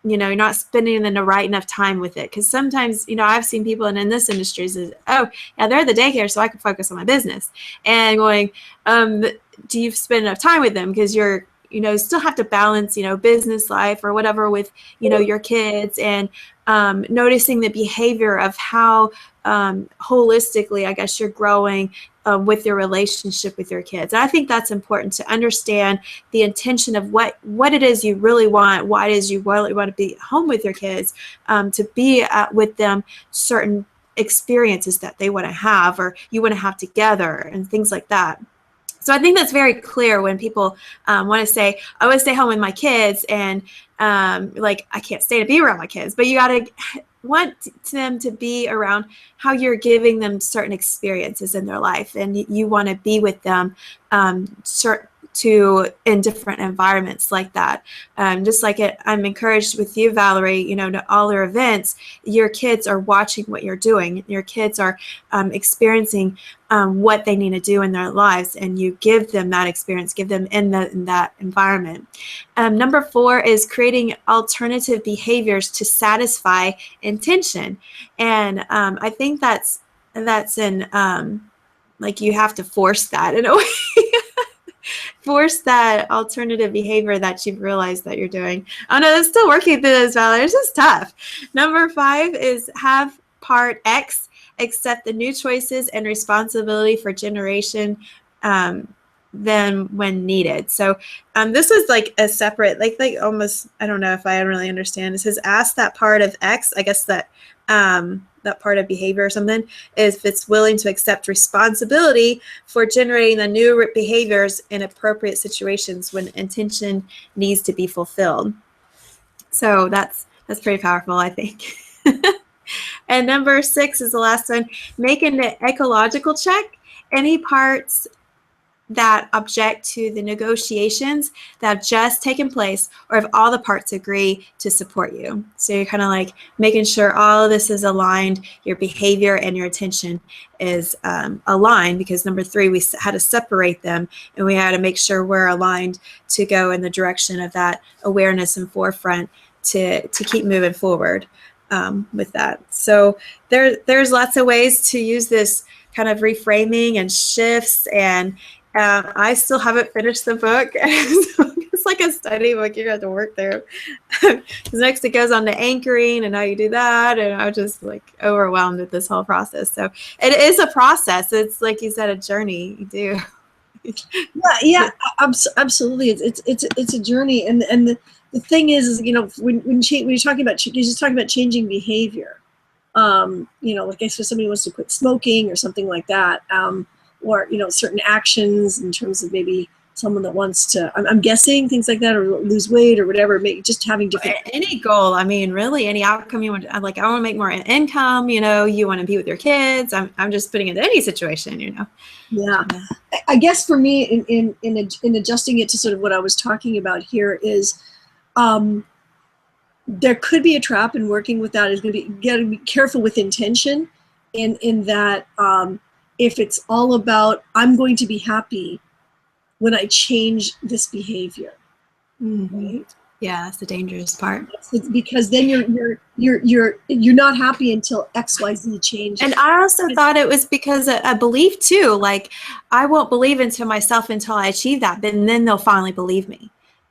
you're not spending the right enough time with it. Because sometimes, I've seen people in this industry says, oh, yeah, they're at the daycare, so I can focus on my business. And going, do you spend enough time with them? Because you're, still have to balance, business life or whatever with, your kids, and noticing the behavior of how holistically, I guess, you're growing with your relationship with your kids. And I think that's important to understand the intention of what it is you really want, why it is you really want to be home with your kids, to be with them certain experiences that they want to have, or you want to have together, and things like that. So I think that's very clear when people want to say, I want to stay home with my kids, and I can't stay to be around my kids. But you got to want them to be around how you're giving them certain experiences in their life, and you want to be with them in different environments like that. Just like I'm encouraged with you, Valerie, to all your events, your kids are watching what you're doing. Your kids are experiencing what they need to do in their lives, and you give them that experience, give them in that environment. Number 4 is creating alternative behaviors to satisfy intention. And I think that's in you have to force that in a way. Force that alternative behavior that you've realized that you're doing. Oh no, it's still working through this, Valerie. It's just tough. Number 5 is have part X accept the new choices and responsibility for generation than when needed. So this is like a separate, like almost, I don't know if I really understand. It says ask that part of X, I guess that part of behavior or something, if it's willing to accept responsibility for generating the new behaviors in appropriate situations when intention needs to be fulfilled. So that's pretty powerful, I think. And number 6 is the last one. Make an ecological check. Any parts that object to the negotiations that have just taken place, or if all the parts agree to support you. So you're kind of like making sure all of this is aligned, your behavior and your attention is aligned, because number 3, we had to separate them, and we had to make sure we're aligned to go in the direction of that awareness and forefront to keep moving forward with that. So there's lots of ways to use this kind of reframing and shifts, and I still haven't finished the book. So it's like a study book you have to work through. Because next it goes on to anchoring and how you do that, and I was just like overwhelmed with this whole process. So it is a process. It's like you said, a journey. You do. Yeah, absolutely. It's a journey, and the thing is you know, when you're talking about, you're just talking about changing behavior. You know, like if somebody wants to quit smoking or something like that, or you know, certain actions in terms of maybe someone that wants to, I'm guessing things like that, or lose weight or whatever, just having different. Any goal, I mean, really, any outcome you want. Like, I want to make more income. You know, you want to be with your kids. I'm just putting it in any situation. You know. Yeah, I guess for me, in adjusting it to sort of what I was talking about here is, there could be a trap in working with that. Is going to be, got to be careful with intention, in that if it's all about I'm going to be happy when I change this behavior, right? Yeah, that's the dangerous part. It's because then you're not happy until XYZ changes. And I also thought it was because a belief too. Like, I won't believe into myself until I achieve that, but then they'll finally believe me.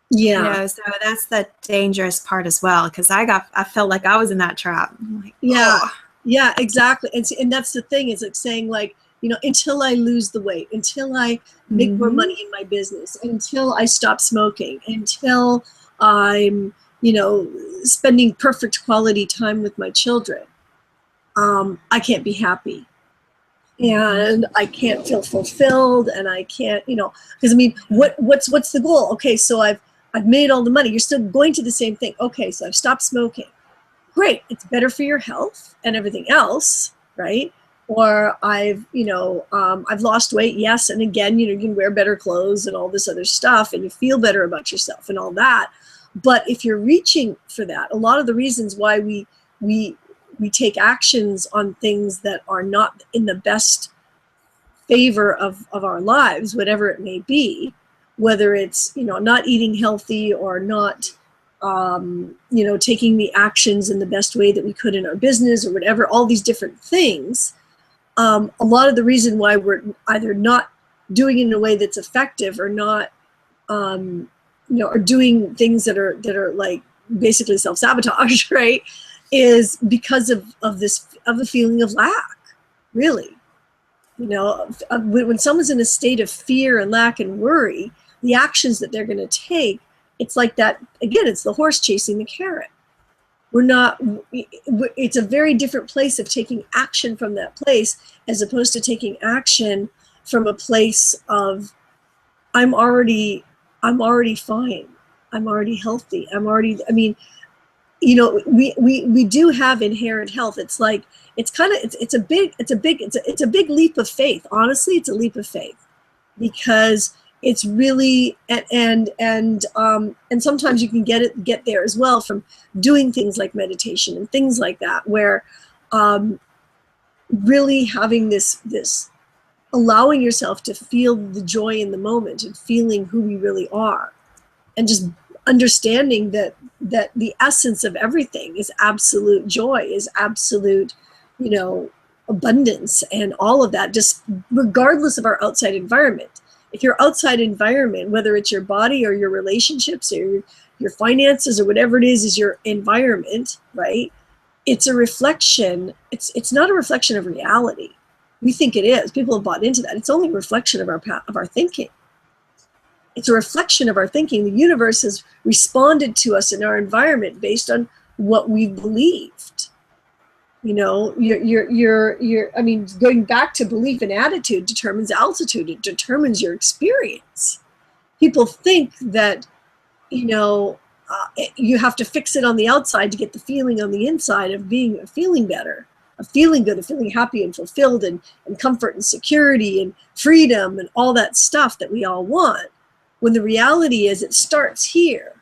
Yeah. You know, so that's the dangerous part as well. Because I felt like I was in that trap. Like, yeah, oh. Yeah, exactly. And that's the thing, is like saying, like, you know, until I lose the weight, until I make more money in my business, until I stop smoking, until I'm, you know, spending perfect quality time with my children, I can't be happy. And I can't feel fulfilled, and I can't, you know, because I mean, what's the goal? Okay, so I've made all the money. You're still going to the same thing. Okay, so I've stopped smoking. Great, it's better for your health and everything else, right? Or I've, you know, I've lost weight, yes, and again, you know, you can wear better clothes and all this other stuff, and you feel better about yourself and all that. But if you're reaching for that, a lot of the reasons why we take actions on things that are not in the best favor of our lives, whatever it may be, whether it's, you know, not eating healthy or not, you know, taking the actions in the best way that we could in our business or whatever, all these different things. A lot of the reason why we're either not doing it in a way that's effective, or not, you know, or doing things that are like basically self-sabotage, right, is because of the feeling of lack, really. You know, when someone's in a state of fear and lack and worry, the actions that they're going to take, it's like that, again, it's the horse chasing the carrot. It's a very different place of taking action from that place, as opposed to taking action from a place of, I'm already fine. I'm already healthy. I mean, you know, we do have inherent health. It's like, it's a big leap of faith. Honestly, it's a leap of faith, because it's really, and sometimes you can get there as well from doing things like meditation and things like that, where really having this allowing yourself to feel the joy in the moment and feeling who we really are, and just understanding that the essence of everything is absolute joy, is absolute, you know, abundance, and all of that, just regardless of our outside environment. If your outside environment, whether it's your body or your relationships or your finances or whatever it is your environment, right? It's a reflection. It's not a reflection of reality. We think it is. People have bought into that. It's only a reflection of our thinking. It's a reflection of our thinking. The universe has responded to us in our environment based on what we believed. You know, I mean, going back to belief and attitude determines altitude. It determines your experience. People think that, you know, you have to fix it on the outside to get the feeling on the inside of feeling better, of feeling good, of feeling happy and fulfilled, and comfort and security and freedom and all that stuff that we all want. When the reality is, it starts here.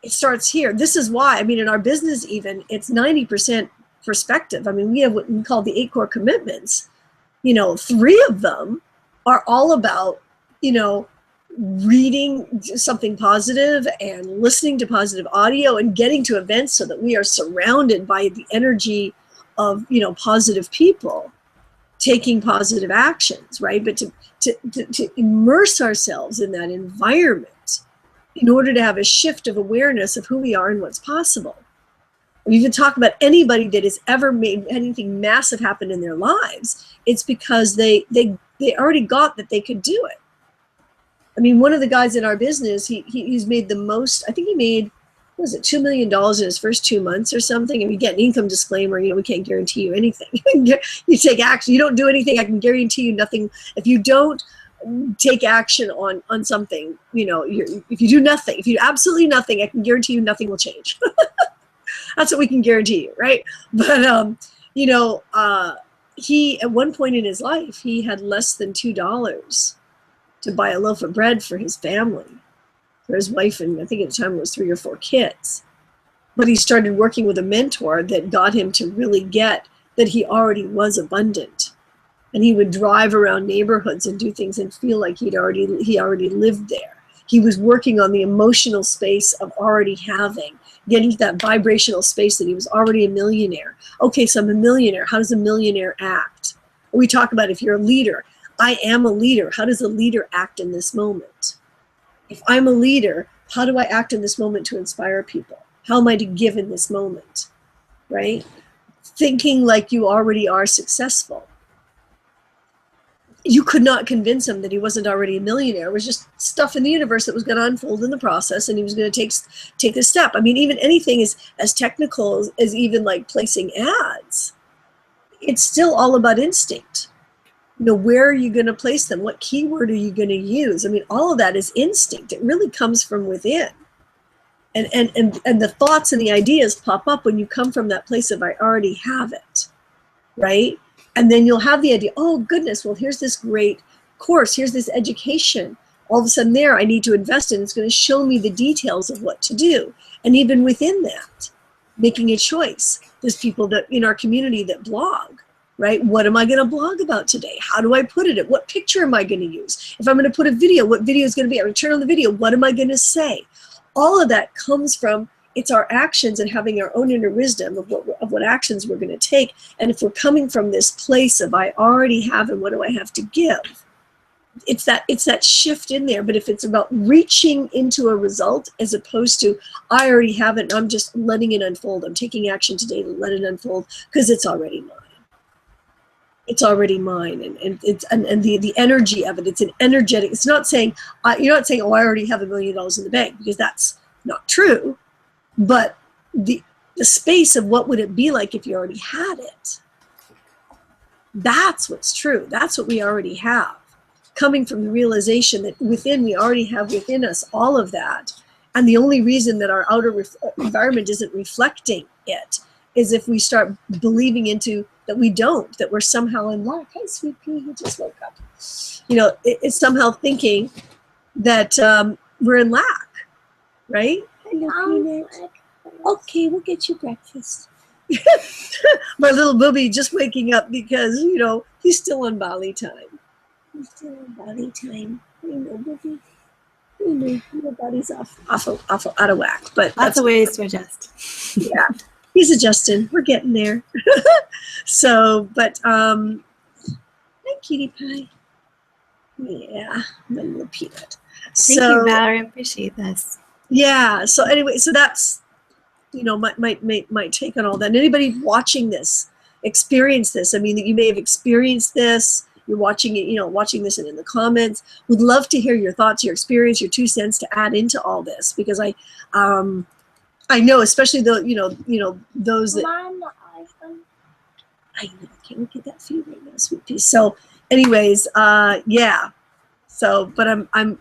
It starts here. This is why, I mean, in our business even, it's 90% perspective. I mean, we have what we call the 8 core commitments. You know, 3 of them are all about, you know, reading something positive and listening to positive audio and getting to events so that we are surrounded by the energy of, you know, positive people. taking positive actions, right? But to immerse ourselves in that environment in order to have a shift of awareness of who we are and what's possible. You can talk about anybody that has ever made anything massive happen in their lives. It's because they already got that they could do it. I mean, one of the guys in our business, he's made the most. I think he made, what was it, $2 million in his first 2 months or something. And we get an income disclaimer, we can't guarantee you anything. You take action, you don't do anything, I can guarantee you nothing. If you don't take action on something, if you do nothing, if you do absolutely nothing, I can guarantee you nothing will change. That's what we can guarantee you, right? But he, at one point in his life, he had less than $2 to buy a loaf of bread for his family, for his wife, and I think at the time it was 3 or 4 kids. But he started working with a mentor that got him to really get that he already was abundant. And he would drive around neighborhoods and do things and feel like he already lived there. He was working on the emotional space of already having, getting to that vibrational space that he was already a millionaire. Okay, so I'm a millionaire. How does a millionaire act? We talk about if you're a leader. I am a leader. How does a leader act in this moment? If I'm a leader, how do I act in this moment to inspire people? How am I to give in this moment, right? Thinking like you already are successful. You could not convince him that he wasn't already a millionaire. It was just stuff in the universe that was going to unfold in the process, and he was going to take the step. I mean, even anything as technical as even like placing ads, it's still all about instinct. Where are you going to place them? What keyword are you going to use? I mean, all of that is instinct. It really comes from within. And the thoughts and the ideas pop up when you come from that place of I already have it, right? And then you'll have the idea, oh goodness, well, here's this great course, here's this education. All of a sudden there I need to invest in. It's going to show me the details of what to do. And even within that, making a choice. There's people that in our community that blog, right? What am I going to blog about today? How do I put it? What picture am I going to use? If I'm going to put a video, what video is going to be? I'm going to turn on the video. What am I going to say? All of that comes from, it's our actions and having our own inner wisdom of what actions we're going to take. And if we're coming from this place of I already have and what do I have to give? It's that shift in there. But if it's about reaching into a result as opposed to I already have it and I'm just letting it unfold. I'm taking action today to let it unfold because it's already mine. It's already mine, and the energy of it. It's an energetic. It's not saying you're not saying, oh, I already have $1 million in the bank, because that's not true. But the space of what would it be like if you already had it. That's what's true. That's what we already have, coming from the realization that within we already have within us all of that, and the only reason that our outer environment isn't reflecting it is if we start believing into that we don't, that we're somehow in lack. Hey, sweet pea, you just woke up. It's somehow thinking that we're in lack, right? Hello, Peanut. Okay, we'll get you breakfast. My little booby just waking up because, he's still on Bali time. He's still on Bali time. I know, booby. I know, your body's off out of whack. But lots of ways to adjust. Yeah. He's adjusting. We're getting there. So, but, hi, cutie pie. Yeah, my little peanut. Thank you, Valerie. I appreciate this. Yeah. So anyway, so that's, my take on all that. And anybody watching this, experience this. I mean, you may have experienced this. You're watching it, watching this and in the comments. Would love to hear your thoughts, your experience, your 2 cents to add into all this, because I know, especially those that. Mom, I know, I can't look at that for you right now, sweet pea. So, anyways, yeah. So, but I'm, and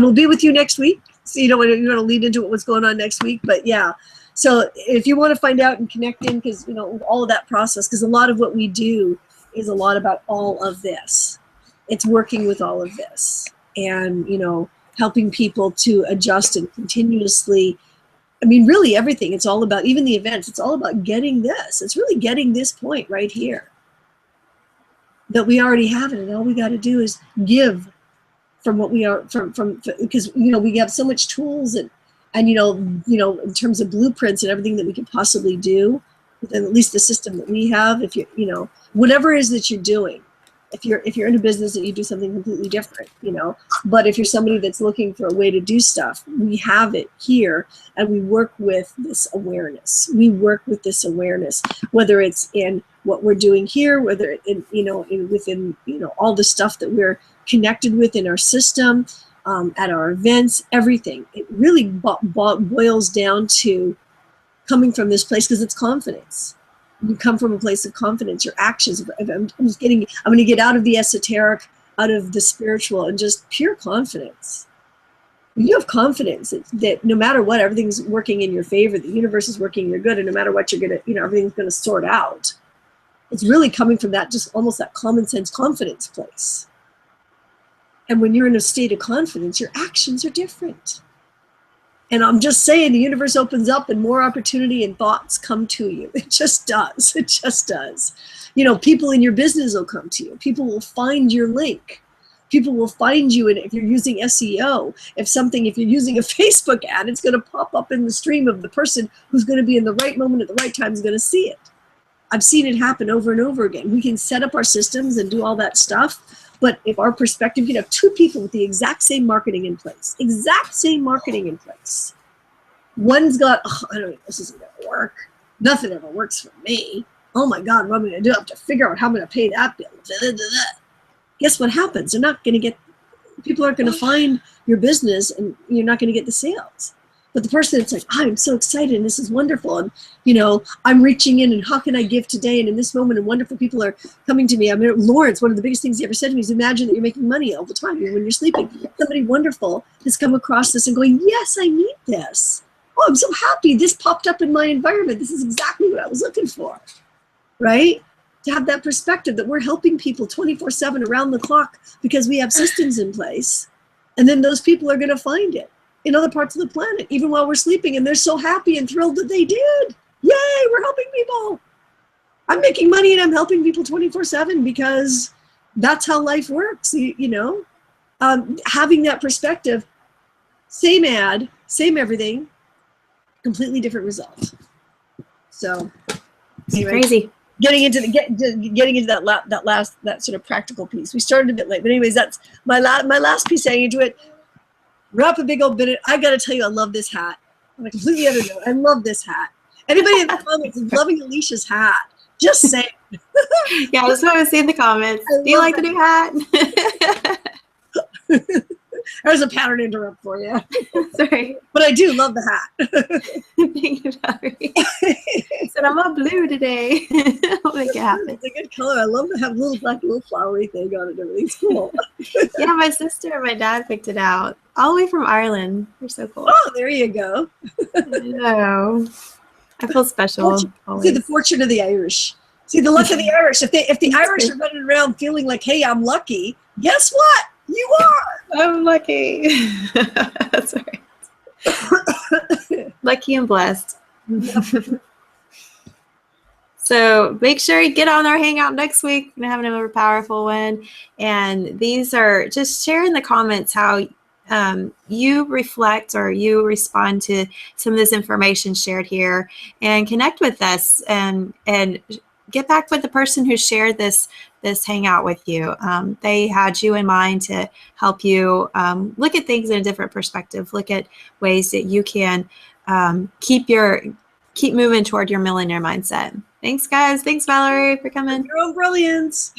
we'll be with you next week. So you don't want to lead into what's going on next week, but yeah. So if you want to find out and connect in, because all of that process, because a lot of what we do is a lot about all of this. It's working with all of this, and helping people to adjust and continuously. I mean, really everything. It's all about, even the events. It's all about getting this. It's really getting this point right here, that we already have it, and all we got to do is give from what we are from because we have so much tools and in terms of blueprints and everything that we could possibly do. within at least the system that we have. If whatever it is that you're doing, if you're in a business that you do something completely different, but if you're somebody that's looking for a way to do stuff, we have it here, and we work with this awareness. Whether it's in what we're doing here, whether within all the stuff that we're connected with in our system, at our events, everything. It really boils down to coming from this place, because it's confidence. You come from a place of confidence. Your actions. I'm going to get out of the esoteric, out of the spiritual, and just pure confidence. You have confidence that no matter what, everything's working in your favor. The universe is working in your good, and no matter what, you're gonna, everything's gonna sort out. It's really coming from that, just almost that common sense confidence place. And when you're in a state of confidence, your actions are different. And I'm just saying, the universe opens up and more opportunity and thoughts come to you. It just does. It just does. People in your business will come to you. People will find your link. People will find you. And if you're using SEO, if you're using a Facebook ad, it's going to pop up in the stream of the person who's going to be in the right moment at the right time is going to see it. I've seen it happen over and over again. We can set up our systems and do all that stuff. But if our perspective, you have two people with the exact same marketing in place. One's got, I don't know, this isn't going to work. Nothing ever works for me. Oh my God, what am I going to do? I have to figure out how I'm going to pay that bill. Guess what happens? People aren't going to find your business, and you're not going to get the sales. But the person that's like, I'm so excited and this is wonderful, and I'm reaching in, and how can I give today, and in this moment, and wonderful people are coming to me. Lawrence, one of the biggest things he ever said to me is, imagine that you're making money all the time when you're sleeping. Somebody wonderful has come across this and going, yes, I need this. Oh, I'm so happy this popped up in my environment. This is exactly what I was looking for, right? To have that perspective that we're helping people 24/7 around the clock because we have systems in place, and then those people are going to find it in other parts of the planet, even while we're sleeping, and they're so happy and thrilled that they did. Yay, we're helping people. I'm making money and I'm helping people 24/7 because that's how life works. Having that perspective, same ad, same everything, completely different result. So, anyway, crazy. Getting into that sort of practical piece. We started a bit late, but anyways, that's my last piece. Saying into it. Wrap a big old bit. I got to tell you, I love this hat. On a completely other note, I love this hat. Anybody in the comments is loving Alicia's hat. Just saying. Yeah, that's what I was seeing in the comments. Do you like the new hat? There's a pattern interrupt for you. Sorry. But I do love the hat. Thank you, Valerie. Said I'm all blue today. I'll make it happen. It's a good color. I love to have little flowery thing on it. Everything's cool. Yeah, my sister and my dad picked it out. All the way from Ireland. They're so cool. Oh, there you go. I know. I feel special. See, the fortune of the Irish. See, the luck of the Irish. If the Irish are running around feeling like, hey, I'm lucky, guess what? You are. I'm lucky. That's right. Lucky and blessed. So make sure you get on our Hangout next week. We're going to have another powerful one. And these are just share in the comments how you reflect or you respond to some of this information shared here, and connect with us and get back with the person who shared this Hangout with you. They had you in mind to help you look at things in a different perspective, look at ways that you can keep moving toward your millionaire mindset. Thanks, guys. Thanks, Valerie, for coming. Your own brilliance.